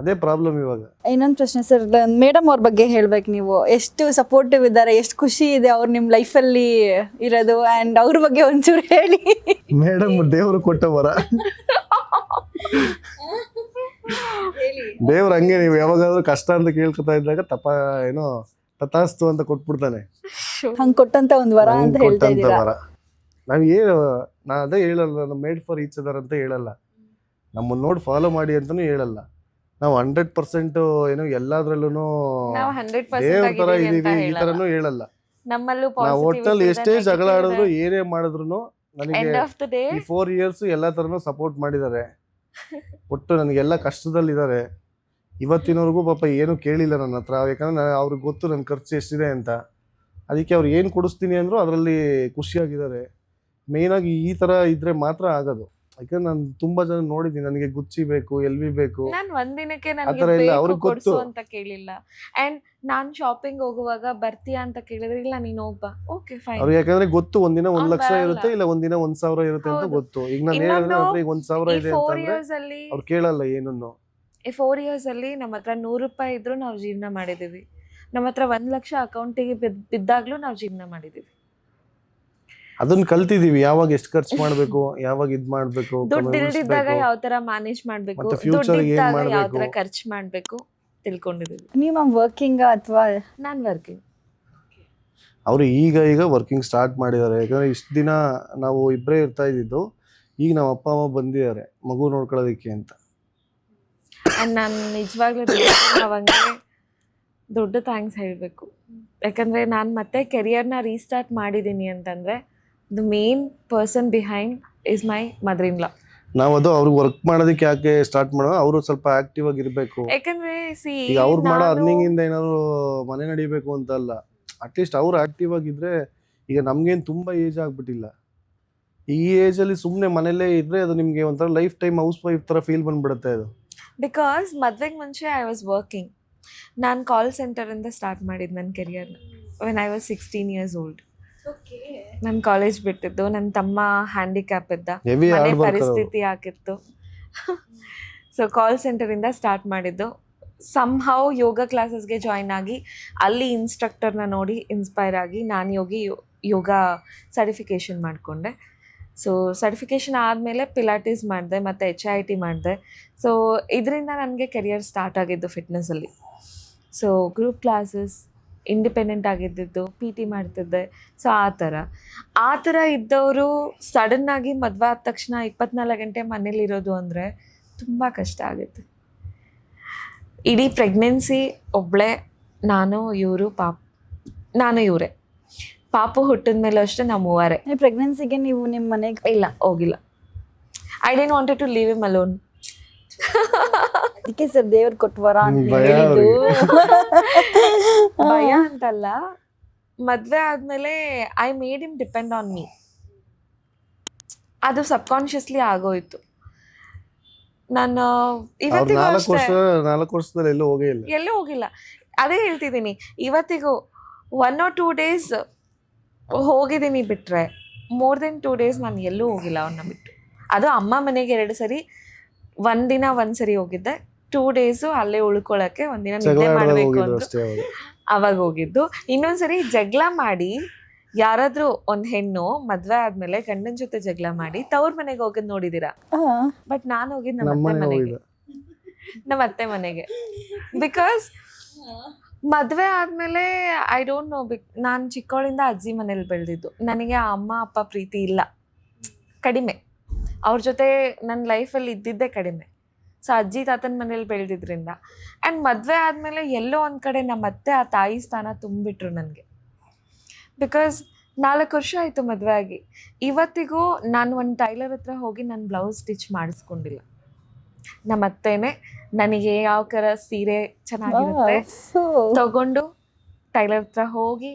ಅದೇ ಪ್ರಾಬ್ಲಮ್ ಇವಾಗ. ಇನ್ನೊಂದು ಪ್ರಶ್ನೆ ಸರ್, ಮೇಡಮ್ ಅವ್ರ ಬಗ್ಗೆ ಹೇಳ್ಬೇಕು ನೀವು. ಎಷ್ಟು ಸಪೋರ್ಟಿವ್ ಇದ್ದಾರೆ, ಎಷ್ಟು ಖುಷಿ ಇದೆ ಅವ್ರು ನಿಮ್ಮ ಲೈಫಲ್ಲಿ ಇರೋದು, ಆ್ಯಂಡ್ ಅವ್ರ ಬಗ್ಗೆ ಒಂಚೂರು ಹೇಳಿ. ಮೇಡಮ್ ದೇವರು ಕೊಟ್ಟ ವರ. ದೇವ್ರು ಹಂಗೆ, ನೀವು ಯಾವಾಗಾದ್ರೂ ಕಷ್ಟ ಅಂತ ಕೇಳ್ಕೊತಾ ಇದ್ದಾಗ ಏನೋ ತಥಾಸ್ತು ಅಂತ ಕೊಟ್ಬಿಡ್ತಾನೆ. ಹಂಗೆ ಕೊಟ್ಟಂತ ಒಂದು ವರ ಅಂತ ಹೇಳ್ತಾ ಇದ್ದೀರಾ. ನಾ ಅದೇ ಹೇಳಲ್ಲ, ನಾವು ಮೇಡ್ ಫಾರ್ ಈಚ್ ಅದರ್ ಅಂತ ಹೇಳಲ್ಲ, ನಮ್ಮನ್ನ ನೋಡಿ ಫಾಲೋ ಮಾಡಿ ಅಂತಾನು ಹೇಳಲ್ಲ. ನಾವು 100% ಏನೋ ಎಲ್ಲಾದ್ರಲ್ಲೂ ದೇವ್ರ ತರ ಇದೀವಿ ಈ ತರನು ಹೇಳಲ್ಲ. ನಾವು ಒಟ್ಟಲ್ಲಿ ಎಷ್ಟೇ ಜಗಳ ಆಡಿದ್ರು ಏನೇ ಮಾಡಿದ್ರು ನನಗೆ ಈ 4 years ಎಲ್ಲಾ ತರನು ಸಪೋರ್ಟ್ ಮಾಡಿದ್ದಾರೆ. ಒಟ್ಟು ನನಗೆಲ್ಲ ಕಷ್ಟದಲ್ಲಿದ್ದಾರೆ. ಇವತ್ತಿನವರೆಗೂ ಪಾಪ ಏನು ಕೇಳಿಲ್ಲ ನನ್ನ ಹತ್ರ, ಯಾಕಂದ್ರೆ ಅವ್ರಿಗೆ ಗೊತ್ತು ನನ್ನ ಖರ್ಚು ಎಷ್ಟಿದೆ ಅಂತ. ಅದಕ್ಕೆ ಅವ್ರು ಏನು ಕೊಡಿಸ್ತೀನಿ ಅಂದ್ರು ಅದರಲ್ಲಿ ಖುಷಿಯಾಗಿದ್ದಾರೆ. ಮೇಯ್ನಾಗಿ ಈ ಥರ ಇದ್ರೆ ಮಾತ್ರ ಆಗೋದು. ಯಾಕಂದ್ರೆ ನಾನು ತುಂಬಾ ಜನ ನೋಡಿದ್ದೀನಿ, ನನಗೆ ಗುಚ್ಚಿ ಬೇಕು, LV ಬೇಕು, ನಾನು ಒಂದಿನಕ್ಕೆ ಆತರ ಇಲ್ಲ. ಅವ್ರಿಗೆ ಗೊತ್ತು ಅಂತ ಕೇಳಿಲ್ಲ. ಅಂಡ್ ನಾನ್ ಶಾಪಿಂಗ್ ಹೋಗುವಾಗ ಬರ್ತೀಯಾ ಅಂತ ಕೇಳಿದ್ರೆ ಇಲ್ಲ ನೀನು ಹೋಗ್ಬಾ, ಓಕೆ ಫೈನ್. ಅವ್ರಿಗೆ ಯಾಕಂದ್ರೆ ಗೊತ್ತು ಒಂದಿನ 1 ಲಕ್ಷ ಇರುತ್ತೆ, ಇಲ್ಲ ಒಂದಿನ 1,000 ಇರುತ್ತೆ ಅಂತ ಗೊತ್ತು. ಈಗ ನಾನು ಹೇಳಿದ್ರೆ ಈಗ 1,000 ಇದೆ ಅಂತಂದ್ರೆ ಅವ್ರು ಕೇಳಲ್ಲ ಏನನ್ನು. ಈ 4 years ಅಲ್ಲಿ ನಮ್ಮ ಹತ್ರ 100 ರೂಪಾಯಿ ಇದ್ರು ನಾವು ಜೀವನ ಮಾಡಿದೀವಿ. ನಮ್ಮ ಹತ್ರ 1 ಲಕ್ಷ ಅಕೌಂಟಿಗೆ ಬಿದ್ದಾಗ್ಲೂ ನಾವು ಜೀವನ ಮಾಡಿದೀವಿ. ಅದನ್ನ ಕಲ್ತಿದೀವಿ, ಯಾವಾಗ ಎಷ್ಟು ಖರ್ಚು ಮಾಡ್ಬೇಕು, ಯಾವಾಗ ಇದ್ ಮಾಡ್ಬೇಕು, ದುಡ್ಡು ಇಲ್ದಿದ್ದಾಗ ಯಾವ ತರ ಮ್ಯಾನೇಜ್ ಮಾಡ್ಬೇಕು, ದುಡ್ಡು ಇದ್ದಾಗ ಯಾವ ತರ ಖರ್ಚು ಮಾಡ್ಬೇಕು ತಿಳ್ಕೊಂಡಿದೀವಿ. ನೀವು ವರ್ಕಿಂಗ್ ಅಥವಾ? ನಾನ್ ವರ್ಕಿಂಗ್. ಅವರು ಈಗ ವರ್ಕಿಂಗ್ ಸ್ಟಾರ್ಟ್ ಮಾಡಿದ್ದಾರೆ. ಯಾಕಂದ್ರೆ ಇಷ್ಟು ದಿನ ನಾವು ಇಬ್ಬರೇ ಇರ್ತಾ ಇದ್ದಿದ್ದು, ಈಗ ನಮ್ಮ ಅಪ್ಪ ಅಮ್ಮ ಬಂದಿದ್ದಾರೆ ಮಗು ನೋಡ್ಕೊಳ್ಳೋದಕ್ಕೆ ಅಂತ. ನಾನು ನಿಜವಾಗ್ಲೂ ಅವಂಗೆ ದೊಡ್ಡ ಥ್ಯಾಂಕ್ಸ್ ಹೇಳಬೇಕು. ಯಾಕಂದರೆ ನಾನು ಮತ್ತೆ ಕೆರಿಯರ್ನ ರೀಸ್ಟಾರ್ಟ್ ಮಾಡಿದ್ದೀನಿ ಅಂತಂದರೆ the main person behind is my mother in law. ನಾವು ಅದು ಅವ್ರಿಗೆ ವರ್ಕ್ ಮಾಡೋದಕ್ಕೆ ಯಾಕೆ ಸ್ಟಾರ್ಟ್ ಮಾಡೋ, ಅವರು ಸ್ವಲ್ಪ ಆಕ್ಟಿವ್ ಆಗಿರ್ಬೇಕು. ಯಾಕಂದ್ರೆ ಈಗ ಅವ್ರು ಮಾಡೋ ಅರ್ನಿಂಗ್ ಇಂದ ಏನಾದ್ರು ಮನೆ ನಡಿಬೇಕು ಅಂತ ಅಲ್ಲ, ಅಟ್ಲೀಸ್ಟ್ ಅವ್ರು ಆಕ್ಟಿವ್ ಆಗಿದ್ರೆ. ಈಗ ನಮ್ಗೇನು ತುಂಬಾ ಏಜ್ ಆಗ್ಬಿಟ್ಟಿಲ್ಲ. ಈ ಏಜಲ್ಲಿ ಸುಮ್ಮನೆ ಮನೇಲೇ ಇದ್ರೆ ಅದು ನಿಮಗೆ ಒಂಥರ ಲೈಫ್ ಟೈಮ್ ಹೌಸ್ ವೈಫ್ ಥರ ಫೀಲ್ ಬಂದ್ಬಿಡುತ್ತೆ ಅದು. ಬಿಕಾಸ್ ಮದ್ವೆಗೆ ಮುಂಚೆ ಐ ವಾಸ್ ವರ್ಕಿಂಗ್. ನಾನು ಕಾಲ್ ಸೆಂಟರಿಂದ ಸ್ಟಾರ್ಟ್ ಮಾಡಿದ್ದು ನನ್ನ ಕೆರಿಯರ್ನ when I was 16 years old. ನಾನು ಕಾಲೇಜ್ ಬಿಟ್ಟಿದ್ದು, ನನ್ನ ತಮ್ಮ ಹ್ಯಾಂಡಿಕ್ಯಾಪ್ ಇದ್ದ, ಹೆವಿ ಮನೆ ಹಾರ್ಡ್ ವರ್ಕ್. ಪರಿಸ್ಥಿತಿ ಆಗಿತ್ತು. ಸೊ ಕಾಲ್ ಸೆಂಟರಿಂದ ಸ್ಟಾರ್ಟ್ ಮಾಡಿದ್ದು. ಸಮ್ಹೌ ಯೋಗ ಕ್ಲಾಸಸ್ಗೆ ಜಾಯ್ನ್ ಆಗಿ ಅಲ್ಲಿ ಇನ್ಸ್ಟ್ರಕ್ಟರ್ನ ನೋಡಿ ಇನ್ಸ್ಪೈರ್ ಆಗಿ ನಾನು ಯೋಗ ಸರ್ಟಿಫಿಕೇಷನ್ ಮಾಡಿಕೊಂಡೆ. ಸೊ ಸರ್ಟಿಫಿಕೇಷನ್ ಆದಮೇಲೆ ಪಿಲಾಟಿಸ್ ಮಾಡಿದೆ ಮತ್ತು HIIT ಮಾಡಿದೆ. ಸೊ ಇದರಿಂದ ನನಗೆ ಕೆರಿಯರ್ ಸ್ಟಾರ್ಟ್ ಆಗಿದ್ದು ಫಿಟ್ನೆಸ್ಸಲ್ಲಿ. ಸೊ ಗ್ರೂಪ್ ಕ್ಲಾಸಸ್, ಇಂಡಿಪೆಂಡೆಂಟ್ ಆಗಿದ್ದಿದ್ದು, PT ಮಾಡ್ತಿದ್ದೆ. ಸೊ ಆ ಥರ ಇದ್ದವರು ಸಡನ್ನಾಗಿ ಮದುವೆ ಆದ ತಕ್ಷಣ 24 ಗಂಟೆ ಮನೇಲಿರೋದು ಅಂದರೆ ತುಂಬ ಕಷ್ಟ ಆಗುತ್ತೆ. ಇಡೀ ಪ್ರೆಗ್ನೆನ್ಸಿ ಒಬ್ಬಳೇ, ನಾನು ಇವರೇ. ಪಾಪು ಹುಟ್ಟಿದ ಮೇಲೆ ಅಷ್ಟೇ ನಾವು 3. ಪ್ರೆಗ್ನೆನ್ಸಿಗೆ ನೀವು ನಿಮ್ಮ ಮನೆಗೆ ಇಲ್ಲ ಹೋಗಿಲ್ಲ. I didn't wanted to leave him alone. ಅದಕ್ಕೆ ಸರ್ ದೇವ್ರು ಕೊಟ್ವರ ಅಂತ ಭಯ ಹೇಳಿದ್ದು. ಭಯ ಅಂತಲ್ಲ, ಮದ್ವೆ ಆದ್ಮೇಲೆ I made him depend on me. ಅದು ಸಬ್ಕಾನ್ಷಿಯಸ್ಲಿ ಆಗೋಯ್ತು. ನಾನು ಇವತ್ತಿಗೂ ಅಷ್ಟೇ 4 ವರ್ಷದಲ್ಲಿ ಎಲ್ಲೂ ಹೋಗೇ ಇಲ್ಲ. ಎಲ್ಲೂ ಹೋಗಿಲ್ಲ. ಅದೇ ಹೇಳ್ತಿದ್ದೀನಿ, ಇವತ್ತಿಗೂ 1 or 2 days ಹೋಗಿದ್ದೀನಿ ಬಿಟ್ರೆ ಮೋರ್ ದೆನ್ 2 days ನಾನು ಎಲ್ಲೂ ಹೋಗಿಲ್ಲ ಅವ್ರನ್ನ ಬಿಟ್ಟು. ಅದು ಅಮ್ಮ ಮನೆಗೆ 2 ಸರಿ, ಒಂದಿನ ಒಂದ್ಸರಿ ಹೋಗಿದ್ದೆ. 2 days ಅಲ್ಲೇ ಉಳ್ಕೊಳಕ್ಕೆ, ಒಂದಿನ ನಿದ್ದೆ ಮಾಡಬೇಕು ಅಂತ ಅವಾಗ ಹೋಗಿದ್ದು. ಇನ್ನೊಂದ್ಸರಿ ಜಗಳ ಮಾಡಿ ಯಾರಾದ್ರೂ ಒಂದು ಹೆಣ್ಣು ಮದ್ವೆ ಆದ್ಮೇಲೆ ಗಂಡನ ಜೊತೆ ಜಗಳ ಮಾಡಿ ತವ್ರ ಮನೆಗೆ ಹೋಗೋದ್ ನೋಡಿದೀರಾ? ಬಟ್ ನಾನು ಹೋಗಿದ್ದು ನಮ್ಮ ಅತ್ತೆ ಮನೆಗೆ. ಬಿಕಾಸ್ ಮದ್ವೆ ಆದ್ಮೇಲೆ ಐ ಡೋಂಟ್ ನೋ, ನಾನು ಚಿಕ್ಕವಳಿಂದ ಅಜ್ಜಿ ಮನೇಲಿ ಬೆಳೆದಿದ್ದು. ನನಗೆ ಅಮ್ಮ ಅಪ್ಪ ಪ್ರೀತಿ ಇಲ್ಲ, ಕಡಿಮೆ. ಅವ್ರ ಜೊತೆ ನನ್ನ ಲೈಫಲ್ಲಿ ಇದ್ದಿದ್ದೇ ಕಡಿಮೆ. ಸೊ ಅಜ್ಜಿ ತಾತನ ಮನೇಲಿ ಬೆಳೆದಿದ್ರಿಂದ. ಆ್ಯಂಡ್ ಮದುವೆ ಆದಮೇಲೆ ಎಲ್ಲೋ ಒಂದು ಕಡೆ ನಮ್ಮ ಅತ್ತೆ ಆ ತಾಯಿ ಸ್ಥಾನ ತುಂಬಿಟ್ರು ನನಗೆ. ಬಿಕಾಸ್ 4 ವರ್ಷ ಆಯಿತು ಮದುವೆ ಆಗಿ. ಇವತ್ತಿಗೂ ನಾನು ಒಂದು ಟೈಲರ್ ಹತ್ರ ಹೋಗಿ ನನ್ನ ಬ್ಲೌಸ್ ಸ್ಟಿಚ್ ಮಾಡಿಸ್ಕೊಂಡಿಲ್ಲ. ನಮ್ಮ ಅತ್ತೆನೇ ನನಗೆ ಯಾವ ಥರ ಸೀರೆ ಚೆನ್ನಾಗಿರುತ್ತೆ ತಗೊಂಡು ಟೈಲರ್ ಹತ್ರ ಹೋಗಿ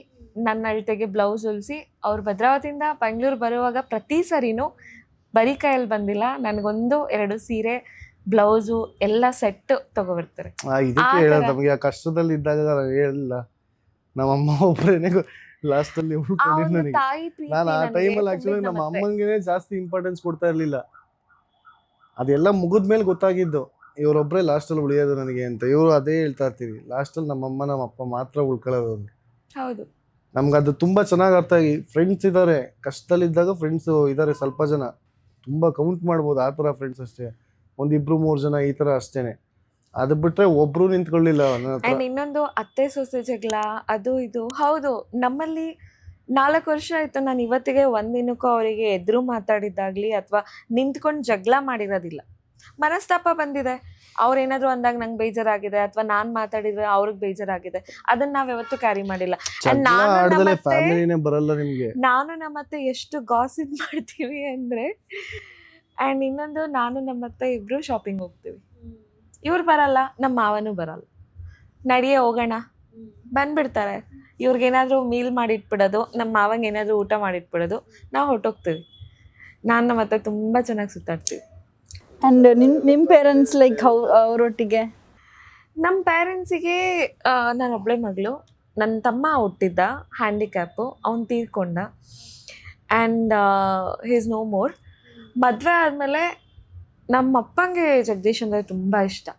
ನನ್ನ ಅಳತೆಗೆ ಬ್ಲೌಸ್ ಹೊಲಿಸಿ, ಅವ್ರು ಭದ್ರಾವತಿಯಿಂದ ಬೆಂಗಳೂರು ಬರುವಾಗ ಪ್ರತಿ ಸರಿನೂ ಬರೀ ಕೈಯಲ್ಲಿ ಬಂದಿಲ್ಲ, ನನಗೊಂದು 2 ಸೀರೆ, ಬ್ಲೌಸು ಎಲ್ಲ ಸೆಟ್ ತಗೋಬರ್ತಾರೆ. ಇದಕ್ಕೆ ಹೇಳೋದು, ನಮಗೆ ಆ ಕಷ್ಟದಲ್ಲಿ ಇದ್ದಾಗ ನಾನು ಹೇಳಿಲ್ಲ, ನಮ್ಮಮ್ಮ ಒಬ್ಬರೇನೆ ಲಾಸ್ಟಲ್ಲಿ ಉಳ್ಕೊಂಡಿದ್ದು ನನಗೆ. ನಾನು ಆ ಟೈಮಲ್ಲಿ ಆ್ಯಕ್ಚುಲಿ ನಮ್ಮ ಅಮ್ಮನಿಗೆ ಜಾಸ್ತಿ ಇಂಪಾರ್ಟೆನ್ಸ್ ಕೊಡ್ತಾ ಇರಲಿಲ್ಲ. ಅದೆಲ್ಲ ಮುಗಿದ್ಮೇಲೆ ಗೊತ್ತಾಗಿದ್ದು ಇವರೊಬ್ಬರೇ ಲಾಸ್ಟಲ್ಲಿ ಉಳಿಯೋದು ನನಗೆ ಅಂತ. ಇವರು ಅದೇ ಹೇಳ್ತಾ ಇರ್ತೀವಿ, ಲಾಸ್ಟಲ್ಲಿ ನಮ್ಮಮ್ಮ ನಮ್ಮ ಅಪ್ಪ ಮಾತ್ರ ಉಳ್ಕೊಳ್ಳೋದು ಅಂತ. ಹೌದು, ನಮ್ಗೆ ಅದು ತುಂಬ ಚೆನ್ನಾಗಿ ಅರ್ಥ ಆಗಿ. ಫ್ರೆಂಡ್ಸ್ ಇದ್ದಾರೆ, ಕಷ್ಟದಲ್ಲಿದ್ದಾಗ ಫ್ರೆಂಡ್ಸು ಇದ್ದಾರೆ ಸ್ವಲ್ಪ ಜನ, ತುಂಬ ಕೌಂಟ್ ಮಾಡ್ಬೋದು ಆ ಥರ ಫ್ರೆಂಡ್ಸ್ ಅಷ್ಟೇ. 1-2-3 ಜನ ಈ ಥರ ಅಷ್ಟೇನೆ. ಅದು ಬಿಟ್ಟರೆ ಒಬ್ಬರು ನಿಂತ್ಕೊಳ್ಳಿಲ್ಲ. ಆ್ಯಂಡ್ ಇನ್ನೊಂದು ಅತ್ತೆ ಸೊಸೆ ಜಗಳ ಅದು ಇದು. ಹೌದು, ನಮ್ಮಲ್ಲಿ 4 ವರ್ಷ ಆಯಿತು. ನಾನು ಇವತ್ತಿಗೆ ಒಂದಿನಕ್ಕೂ ಅವರಿಗೆ ಎದುರು ಮಾತಾಡಿದ್ದಾಗಲಿ ಅಥವಾ ನಿಂತ್ಕೊಂಡು ಜಗಳ ಮಾಡಿರೋದಿಲ್ಲ. ಮನಸ್ತಾಪ ಬಂದಿದೆ, ಅವ್ರೇನಾದ್ರು ಅಂದಾಗ ನಂಗೆ ಬೇಜಾರಾಗಿದೆ ಅಥವಾ ನಾನು ಮಾತಾಡಿದ್ರೆ ಅವ್ರಿಗೆ ಬೇಜಾರಾಗಿದೆ, ಅದನ್ನ ನಾವ್ ಯಾವತ್ತೂ ಕ್ಯಾರಿ ಮಾಡಿಲ್ಲ. ನಾನು ನಮ್ಮತ್ತೆ ಎಷ್ಟು ಗಾಸಿಪ್ ಮಾಡ್ತೀವಿ ಅಂದ್ರೆ, ಆ್ಯಂಡ್ ಇನ್ನೊಂದು, ನಾನು ನಮ್ಮತ್ತೆ ಇಬ್ರು ಶಾಪಿಂಗ್ ಹೋಗ್ತೀವಿ. ಇವ್ರು ಬರಲ್ಲ, ನಮ್ಮ ಮಾವನೂ ಬರಲ್ಲ. ನಡಿಯೇ ಹೋಗೋಣ ಬಂದ್ಬಿಡ್ತಾರೆ. ಇವ್ರಿಗೇನಾದ್ರೂ ಮೀಲ್ ಮಾಡಿಟ್ಬಿಡೋದು, ನಮ್ಮ ಮಾವಂಗೆ ಏನಾದರೂ ಊಟ ಮಾಡಿಟ್ಬಿಡೋದು, ನಾವು ಹೊರಟೋಗ್ತೀವಿ. ನಾನು ನಮ್ಮತ್ತೆ ತುಂಬ ಚೆನ್ನಾಗಿ ಸುತ್ತಾಡ್ತೀವಿ. ಆ್ಯಂಡ್ ನಿಮ್ಮ ಪೇರೆಂಟ್ಸ್ ಲೈಕ್ ಅವರೊಟ್ಟಿಗೆ? ನಮ್ಮ ಪೇರೆಂಟ್ಸಿಗೆ ನಾನೊಬ್ಬಳೆ ಮಗಳು. ನನ್ನ ತಮ್ಮ ಹುಟ್ಟಿದ್ದ, ಹ್ಯಾಂಡಿಕ್ಯಾಪು, ಅವ್ನು ತೀರ್ಕೊಂಡ. And he's no more. ಮದುವೆ ಆದಮೇಲೆ ನಮ್ಮ ಅಪ್ಪಂಗೆ ಜಗದೀಶ್ ಅಂದರೆ ತುಂಬ ಇಷ್ಟ.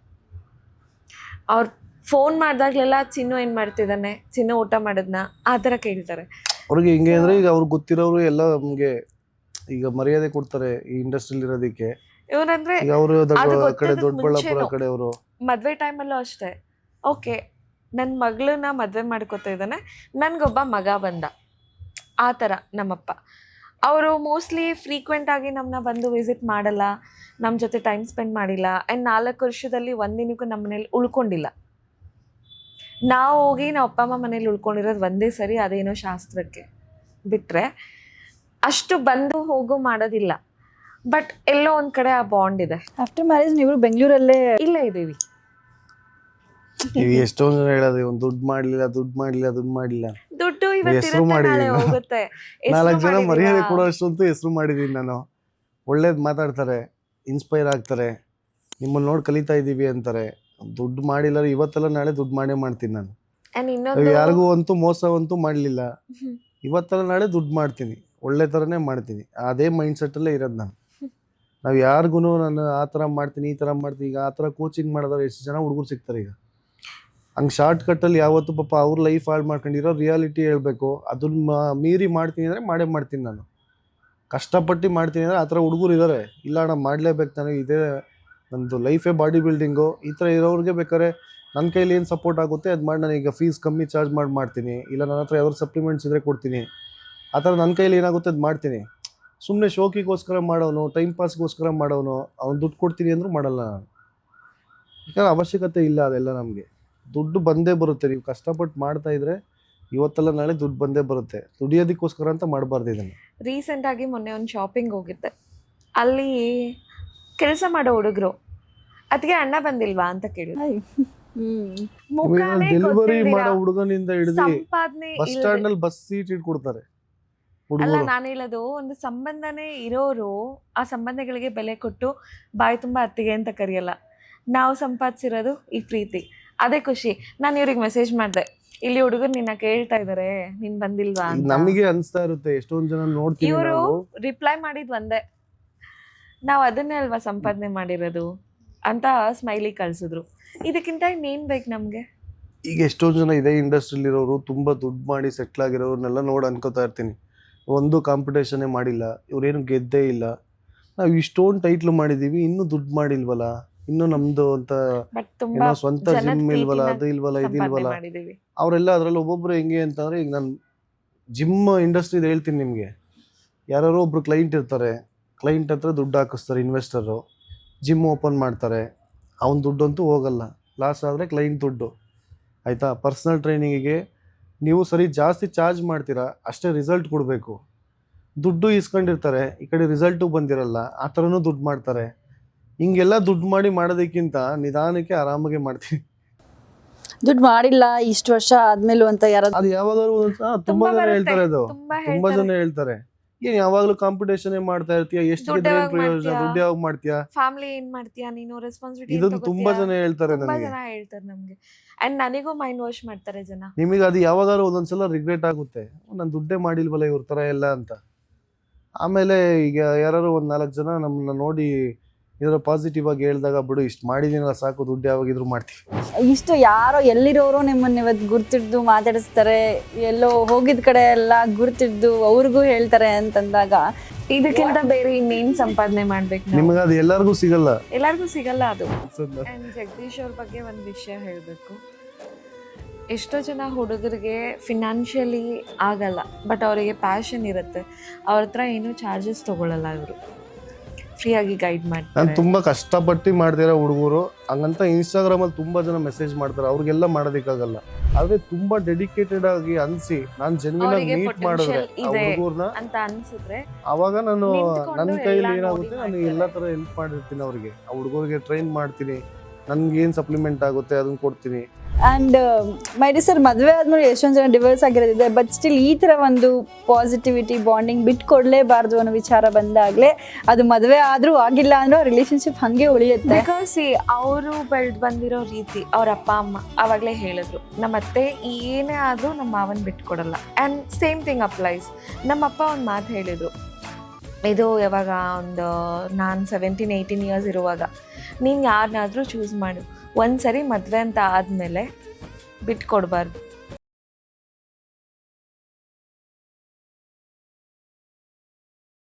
ಅವ್ರು ಫೋನ್ ಮಾಡಿದಾಗಲೆಲ್ಲ ಚಿನ್ನು ಏನು ಮಾಡ್ತಿದ್ದಾನೆ, ಚಿನ್ನು ಊಟ ಮಾಡಿದ್ನ, ಆ ಥರ ಕೇಳ್ತಾರೆ. ಅವ್ರಿಗೆ ಹಿಂಗೆ ಅಂದರೆ ಈಗ ಅವ್ರಿಗೆ ಗೊತ್ತಿರೋರು ಎಲ್ಲ ನಮಗೆ ಈಗ ಮರ್ಯಾದೆ ಕೊಡ್ತಾರೆ ಈ ಇಂಡಸ್ಟ್ರಿಯಲ್ಲಿ ಇರೋದಕ್ಕೆ. ಇವರಂದ್ರೆ ದೊಡ್ಡಬಳ್ಳಾಪುರ ಕಡೆ ಅವರು ಮದುವೆ ಟೈಮಲ್ಲೂ ಅಷ್ಟೇ. ಓಕೆ, ನನ್ನ ಮಗಳನ್ನ ಮದುವೆ ಮಾಡ್ಕೊತಾ ಇದ್ದಾನೆ, ನನಗೊಬ್ಬ ಮಗ ಬಂದ, ಆ ಥರ ನಮ್ಮಪ್ಪ. ಅವರು ಮೋಸ್ಟ್ಲಿ ಫ್ರೀಕ್ವೆಂಟಾಗಿ ನಮ್ಮನ್ನ ಬಂದು ವಿಸಿಟ್ ಮಾಡಲ್ಲ, ನಮ್ಮ ಜೊತೆ ಟೈಮ್ ಸ್ಪೆಂಡ್ ಮಾಡಿಲ್ಲ. ಆ್ಯಂಡ್ 4 ವರ್ಷದಲ್ಲಿ ಒಂದಿನಕ್ಕೂ ನಮ್ಮ ಮನೇಲಿ ಉಳ್ಕೊಂಡಿಲ್ಲ. ನಾವು ಹೋಗಿ ನಾವು ಅಪ್ಪ ಅಮ್ಮ ಮನೇಲಿ ಉಳ್ಕೊಂಡಿರೋದು ಒಂದೇ ಸರಿ, ಅದೇನೋ ಶಾಸ್ತ್ರಕ್ಕೆ ಬಿಟ್ಟರೆ ಅಷ್ಟು ಬಂದು ಹೋಗು ಮಾಡೋದಿಲ್ಲ. ಬಟ್ ಎಲ್ಲೋ ಒಂದು ಕಡೆ ಆ ಬಾಂಡ್ ಇದೆ. ಆಫ್ಟರ್ ಮ್ಯಾರೇಜ್ ನೀವು ಬೆಂಗಳೂರಲ್ಲೇ ಇಲ್ಲೇ ಇದ್ದೀವಿ. ಎಷ್ಟೊಂದು ಜನ ಹೇಳೋದು, ದುಡ್ಡು ಮಾಡಲಿಲ್ಲ. ದುಡ್ಡು ಹೆಸರು ಇವತ್ತಿರುತ್ತೆ ನಾಳೆ ಮಾಡಿದೀನಿ ಹೋಗುತ್ತೆ. ಹೆಸ್ರು 4 ಜನ ಮಾಡಿದೀವಾ? ಮರ್ಯಾದೆ ಕೊಡೋ ಅಷ್ಟಂತೂ ಹೆಸರು ಮಾಡಿದೀನಿ ನಾನು. ಒಳ್ಳೇದ್ ಮಾತಾಡ್ತಾರೆ, ಇನ್ಸ್ಪೈರ್ ಆಗ್ತಾರೆ, ನಿಮ್ಮನ್ನ ನೋಡಿ ಕಲಿತಾ ಇದೀವಿ ಅಂತಾರೆ. ದುಡ್ಡು ಮಾಡಿಲ್ಲ ಇವತ್ತೆಲ್ಲ ನಾಳೆ ದುಡ್ಡು ಮಾಡೇ ಮಾಡ್ತೀನಿ ನಾನು. And ಇನ್ನೊಂದು ಯಾರಿಗೂ ಅಂತೂ ಮೋಸ ಅಂತೂ ಮಾಡಲಿಲ್ಲ. ಇವತ್ತೆಲ್ಲ ನಾಳೆ ದುಡ್ಡು ಮಾಡ್ತೀನಿ, ಒಳ್ಳೆ ಥರನೇ ಮಾಡ್ತೀನಿ. ಅದೇ ಮೈಂಡ್ ಸೆಟ್ಟಲ್ಲೇ ಇರೋದು ನಾನು. ನಾವು ಯಾರಿಗೂ ನಾನು ಆ ಥರ ಮಾಡ್ತೀನಿ ಈ ಥರ ಮಾಡ್ತೀನಿ. ಈಗ ಆ ಥರ ಕೋಚಿಂಗ್ ಮಾಡಿದ್ರೆ ಎಷ್ಟು ಜನ ಹುಡುಗರು ಸಿಗ್ತಾರೆ ಈಗ. ಹಂಗೆ ಶಾರ್ಟ್ ಕಟ್ಟಲ್ಲಿ ಯಾವತ್ತು ಪಾಪ ಅವ್ರ ಲೈಫ್ ಹಾಳು ಮಾಡ್ಕೊಂಡಿರೋ ರಿಯಾಲಿಟಿ ಹೇಳಬೇಕು. ಅದನ್ನ ಮೀರಿ ಮಾಡ್ತೀನಿ ಅಂದರೆ ಮಾಡೇ ಮಾಡ್ತೀನಿ ನಾನು. ಕಷ್ಟಪಟ್ಟು ಮಾಡ್ತೀನಿ ಅಂದರೆ ಆ ಥರ ಹುಡುಗರು ಇದ್ದಾರೆ. ಇಲ್ಲ ಅಣ್ಣ ಮಾಡಲೇಬೇಕು ನನಗೆ, ಇದೇ ನಂದು ಲೈಫೇ ಬಾಡಿ ಬಿಲ್ಡಿಂಗು. ಈ ಥರ ಇರೋರಿಗೆ ಬೇಕಾದ್ರೆ ನನ್ನ ಕೈಲಿ ಏನು ಸಪೋರ್ಟ್ ಆಗುತ್ತೆ ಅದು ಮಾಡಿ. ನಾನು ಈಗ ಫೀಸ್ ಕಮ್ಮಿ ಚಾರ್ಜ್ ಮಾಡ್ತೀನಿ, ಇಲ್ಲ ನನ್ನ ಹತ್ರ ಯಾವ್ದಾದ್ರು ಸಪ್ಲಿಮೆಂಟ್ಸ್ ಇದ್ದರೆ ಕೊಡ್ತೀನಿ. ಆ ಥರ ನನ್ನ ಕೈಲಿ ಏನಾಗುತ್ತೆ ಅದು ಮಾಡ್ತೀನಿ. ಸುಮ್ಮನೆ ಶೋಕಿಗೋಸ್ಕರ ಮಾಡೋನು, ಟೈಮ್ ಪಾಸ್ಗೋಸ್ಕರ ಮಾಡೋನು, ಅವ್ನು ದುಡ್ಡು ಕೊಡ್ತೀನಿ ಅಂದರೂ ಮಾಡಲ್ಲ ನಾನು. ಯಾಕಂದ್ರೆ ಅವಶ್ಯಕತೆ ಇಲ್ಲ ಅದೆಲ್ಲ. ನಮಗೆ ದುಡ್ಡು ಬಂದೇ ಬರುತ್ತೆ. ನೀವು ಕಷ್ಟಪಟ್ಟು ಮಾಡ್ತಾ ಇದ್ರೆ ಇವತ್ತೆಲ್ಲ ನಾಳೆ ದುಡ್ಡು ಬಂದೇ ಬರುತ್ತೆ. ದುಡಿಯೋದಕ್ಕೋಸ್ಕರ ಅಂತ ಮಾಡಬಾರ್ದು ಇದನ್ನು. ರೀಸೆಂಟ್ ಆಗಿ ಮೊನ್ನೆ ಒಂದು ಶಾಪಿಂಗ್ ಹೋಗಿದ್ದೆ. ಅಲ್ಲಿ ಕೆಲಸ ಮಾಡೋ ಹುಡುಗರು ಅದಕ್ಕೆ ಅಣ್ಣ ಬಂದಿಲ್ವಾ ಅಂತ ಕೇಳಿದ್ರು. ಮುಖಾನೇ ಡೆಲಿವರಿ ಗೊತ್ತಿಲ್ದಿರ ಮಾಡೋ ಹುಡುಗನಿಂದ ಹಿಡಿದು ಸಂಪಾದನೆ ಬಸ್ ಸ್ಟ್ಯಾಂಡ್ ಅಲ್ಲಿ ಬಸ್ ಸೀಟ್ ಇಟ್ಕೊಡ್ತಾರೆ ಅಲ್ಲ, ಹುಡುಗರು. ನಾನು ಹೇಳೋದು ಒಂದು ಸಂಬಂಧನೇ ಇರೋರು ಆ ಸಂಬಂಧಗಳಿಗೆ ಬೆಲೆ ಕೊಟ್ಟು ಬಾಯಿ ತುಂಬಾ ಅತ್ತಿಗೆ ಅಂತ ಕರೆಯಲ್ಲ. ನಾವು ಸಂಪಾದಿಸಿರೋದು ಈ ಪ್ರೀತಿ, ಅದೇ ಖುಷಿ. ನಾನು ಇವ್ರಿಗೆ ಮೆಸೇಜ್ ಮಾಡಿದೆ, ಇಲ್ಲಿ ಹುಡುಗರು ನಿನ್ನ ಕೇಳ್ತಾ ಇದಾರೆ, ನೀನ್ ಬಂದಿಲ್ವಾ ಅಂತ. ನಮಗೆ ಅನ್ಸ್ತಾ ಇರುತ್ತೆ, ಎಷ್ಟೊಂದ್ ಜನ ನೋಡ್ತೀವಿ ಇವರು ನಾವು. ರಿಪ್ಲೈ ಮಾಡಿದ್ ಒಂದೇ, ನಾವು ಅದನ್ನೇ ಅಲ್ವಾ ಸಂಪಾದನೆ ಮಾಡಿರೋದು ಅಂತ ಸ್ಮೈಲಿ ಕಳ್ಸಿದ್ರು. ಇದಕ್ಕಿಂತ ಇನ್ನೇನ್ ಬೇಕು ನಮ್ಗೆ? ಈಗ ಎಷ್ಟೊಂದ್ ಜನ ಇದೇ ಇಂಡಸ್ಟ್ರಿಲಿ ಇರೋರು, ತುಂಬಾ ದುಡ್ಡು ಮಾಡಿ ಸೆಟ್ಲ್ ಆಗಿರೋರ್ನೆಲ್ಲ ನೋಡಿ ಅನ್ಕೋತಾ ಇರ್ತೀನಿ, ಒಂದು ಕಾಂಪಿಟೇಷನ್ನೇ ಮಾಡಿಲ್ಲ, ಇವ್ರೇನು ಗೆದ್ದೇ ಇಲ್ಲ, ನಾವು ಇಷ್ಟೊಂದು ಟೈಟ್ಲು ಮಾಡಿದೀವಿ, ಇನ್ನೂ ದುಡ್ಡು ಮಾಡಿಲ್ವಲ್ಲ, ಇನ್ನೂ ನಮ್ದು ಅಂತ ಬಟ್ ತುಂಬಾ ಏನೋ ಸ್ವಂತ ಜಿಮ್ ಇಲ್ವಲ್ಲ, ಅದು ಇಲ್ವಲ್ಲ, ಇದಿಲ್ವಲ್ಲ. ಮಾಡಿದೀವಿ. ಅವರೆಲ್ಲ ಅದರಲ್ಲಿ ಒಬ್ಬೊಬ್ರು ಹೆಂಗೆ ಅಂತಂದ್ರೆ, ಈಗ ನಾನು ಜಿಮ್ ಇಂಡಸ್ಟ್ರಿದು ಹೇಳ್ತೀನಿ ನಿಮಗೆ. ಯಾರೋ ಒಬ್ರು ಕ್ಲೈಂಟ್ ಇರ್ತಾರೆ, ಕ್ಲೈಂಟ್ ಹತ್ರ ದುಡ್ಡು ಹಾಕಿಸ್ತಾರೆ ಇನ್ವೆಸ್ಟರು, ಜಿಮ್ ಓಪನ್ ಮಾಡ್ತಾರೆ. ಅವ್ನ ದುಡ್ಡಂತೂ ಹೋಗಲ್ಲ, ಲಾಸ್ ಆದರೆ ಕ್ಲೈಂಟ್ ದುಡ್ಡು. ಆಯಿತಾ? ಪರ್ಸ್ನಲ್ ಟ್ರೈನಿಂಗಿಗೆ ನೀವು ಸರಿ ಜಾಸ್ತಿ ಚಾರ್ಜ್ ಮಾಡ್ತೀರಾ, ಅಷ್ಟೇ ರಿಸಲ್ಟ್ ಕೊಡಬೇಕು. ದುಡ್ಡು ಇಸ್ಕೊಂಡಿರ್ತಾರೆ, ಈ ಕಡೆ ರಿಸಲ್ಟು ಬಂದಿರಲ್ಲ, ಆ ಥರನೂ ದುಡ್ಡು ಮಾಡ್ತಾರೆ. ಹಿಂಗೆಲ್ಲ ದುಡ್ಡು ಮಾಡಿ ಮಾಡೋದಕ್ಕಿಂತ ನಿಧಾನಕ್ಕೆ ಆರಾಮಾಗೆ ಮಾಡ್ತೀನಿ. ದುಡ್ಡು ಮಾಡಿಲ್ಲ ಇಷ್ಟು ವರ್ಷ ಆದ್ಮೇಲೂ ಅಂತ ಯಾರಾದ್ರೂ ಅದು ಯಾವಾಗಾದ್ರು ತುಂಬಾ ಜನ ಹೇಳ್ತಾರೆ, ಅದು ತುಂಬಾ ತುಂಬಾ ಹೇಳ್ತಾರೆ. ಜನ ಹೇಳ್ತಾರೆ, ಏನ್ ಯಾವಾಗ್ಲೂ ಕಾಂಪಿಟೇಷನ್ ಮಾಡ್ತಾ ಇರ್ತೀಯ, ಎಷ್ಟು ದುಡ್ಡು ಗೆದ್ರೆ ಏನ್ ಯಾವಾಗ್ ಪ್ರಯೋಜನ, ಮಾಡ್ತೀಯಾ? ದುಡ್ಡು ಯಾವಾಗ ಮಾಡ್ತೀಯಾ, ಫ್ಯಾಮಿಲಿ ಏನ್ ಮಾಡ್ತೀಯಾ ನೀನು, ರೆಸ್ಪಾನ್ಸಿಬಿಲಿಟಿ ಇದನ್ನು ತುಂಬಾ ಜನ ಹೇಳ್ತಾರೆ ತುಂಬಾ ನನಗೆ. ಜನ ಹೇಳ್ತಾರೆ ನಮ್ಗೆ. ಅಂಡ್ ನನಗೂ ಮೈಂಡ್ ವಾಶ್ ಮಾಡ್ತಾರೆ ಜನ. ನಿಮಗೆ ಅದು ಯಾವಾಗಾದ್ರು ಒಂದೊಂದ್ಸಲ ರಿಗ್ರೆಟ್ ಆಗುತ್ತೆ, ನಾನು ದುಡ್ಡೇ ಮಾಡಿಲ್ವಲ್ಲ ಇವ್ರ ತರ ಎಲ್ಲ ಅಂತ. ಆಮೇಲೆ ಈಗ ಯಾರು ಒಂದ್ 4 ಜನ ನಮ್ಮನ್ನ ನೋಡಿ ಇದರ ಪಾಸಿಟಿವ್ ಆಗಿ ಹೇಳಿದಾಗ, ಬಿಡು ಇಷ್ಟು ಮಾಡಿದೀನಲ್ಲ ಸಾಕು, ದುಡ್ಡು ಯಾವಾಗಿದ್ರು ಮಾಡ್ತೀವಿ. ಇಷ್ಟು ಯಾರೋ ಎಲ್ಲಿರೋರು ನಿಮ್ಮನ್ನ ಇವತ್ತು ಗುರ್ತಿಡ್ದು ಮಾತಾಡಿಸ್ತಾರೆ, ಎಲ್ಲೋ ಹೋಗಿದ ಕಡೆ ಎಲ್ಲ ಗುರ್ತಿಡ್ದು ಅವ್ರಿಗೂ ಹೇಳ್ತಾರೆ ಅಂತಂದಾಗ ಇದಕ್ಕಿಂತ ಬೇರೆ ಇನ್ನೇನ್ ಸಂಪಾದನೆ ಮಾಡ್ಬೇಕು ನಾವು? ನಿಮಗೆ ಅದು ಎಲ್ಲರಿಗೂ ಸಿಗಲ್ಲ. ಎಲ್ಲರಿಗೂ ಸಿಗಲ್ಲ ಅದು. ಅಂಡ್ ಜಗದೀಶ್ ಅವ್ರ ಬಗ್ಗೆ ಒಂದು ವಿಷಯ ಹೇಳಬೇಕು. ಎಷ್ಟೋ ಜನ ಹುಡುಗರಿಗೆ ಫಿನಾನ್ಷಿಯಲಿ ಆಗಲ್ಲ, ಬಟ್ ಅವರಿಗೆ ಪ್ಯಾಷನ್ ಇರುತ್ತೆ, ಅವ್ರ ಹತ್ರ ಏನೂ ಚಾರ್ಜಸ್ ತಗೊಳ್ಳಲ್ಲ, ಇವರು ಫ್ರೀಯಾಗಿ ಗೈಡ್ ನಾನು ಮಾಡ್ತಾರೆ. ತುಂಬಾ ಕಷ್ಟಪಟ್ಟು ಮಾಡ್ದಿರೋ ಹುಡುಗರು ಹಂಗಂತ ಇನ್ಸ್ಟಾಗ್ರಾಮಲ್ಲಿ ತುಂಬಾ ಜನ ಮೆಸೇಜ್ ಮಾಡ್ತಾರೆ, ಅವ್ರಿಗೆಲ್ಲ ಮಾಡೋದಕ್ಕಾಗಲ್ಲ. ಆದ್ರೆ ತುಂಬಾ ಡೆಡಿಕೇಟೆಡ್ ಆಗಿ ಅನ್ಸಿ ನಾನು ಜೆನ್ಯೂನ್ ಆಗಿ ಅವ್ರಿಗೆ ಮೀಟ್ ಮಾಡಿದ್ರೆ potential ಆ ಇದೆ ಹುಡುಗರನ್ನ, ಅಂತ ಅನ್ಸಿದ್ರೆ ಅವಾಗ ನಾನು ನಿಂತ್ಕೊಂಡು ನನ್ನ ಕೈಲಿ ಎಲ್ಲ ಏನಾಗುತ್ತೆ ನೋಡಿ ನಾನು ಮಾಡ್ತಾರೆ. ಎಲ್ಲ ತರ ಹೆಲ್ಪ್ ಮಾಡಿರ್ತೀನಿ ಅವ್ರಿಗೆ. ಆ ಹುಡುಗರಿಗೆ ಟ್ರೈನ್ ಮಾಡ್ತೀನಿ, ನನ್ಗೆ ಏನು ಸಪ್ಲಿಮೆಂಟ್ ಆಗುತ್ತೆ ಅದನ್ನ ಕೊಡ್ತೀನಿ. ಆ್ಯಂಡ್ ಮೈಡಿ ಸರ್, ಮದುವೆ ಆದ್ಮೇಲೆ ಎಷ್ಟೊಂದು ಜನ ಡಿವೋರ್ಸ್ ಆಗಿರೋದಿದೆ, ಬಟ್ ಸ್ಟಿಲ್ ಈ ಥರ ಒಂದು ಪಾಸಿಟಿವಿಟಿ ಬಾಂಡಿಂಗ್ ಬಿಟ್ಕೊಡ್ಲೇಬಾರ್ದು ಅನ್ನೋ ವಿಚಾರ ಬಂದಾಗಲೇ ಅದು ಮದುವೆ ಆದರೂ ಆಗಿಲ್ಲ ಅಂದ್ರೂ ರಿಲೇಶನ್ಶಿಪ್ ಹಾಗೆ ಉಳಿಯುತ್ತೆ. ಬಿಕಾಸ್ ಅವರು ಬೆಳೆದು ಬಂದಿರೋ ರೀತಿ, ಅವ್ರ ಅಪ್ಪ ಅಮ್ಮ ಆವಾಗಲೇ ಹೇಳಿದ್ರು, ನಮ್ಮ ಅತ್ತೆ ಏನೇ ಆದರೂ ನಮ್ಮ ಮಾವನ್ ಬಿಟ್ಕೊಡಲ್ಲ. And same thing applies. ನಮ್ಮ ಅಪ್ಪ ಒಂದು ಮಾತು ಹೇಳಿದರು, ಇದು ಯಾವಾಗ ಒಂದು ನಾನು 17-18 ಇಯರ್ಸ್ ಇರುವಾಗ, ನೀನು ಯಾರನ್ನಾದರೂ ಚೂಸ್ ಮಾಡು, ಒಂದು ಸರಿ ಮದುವೆ ಅಂತ ಆದಮೇಲೆ ಬಿಟ್ಕೊಡ್ಬಾರ್ದು.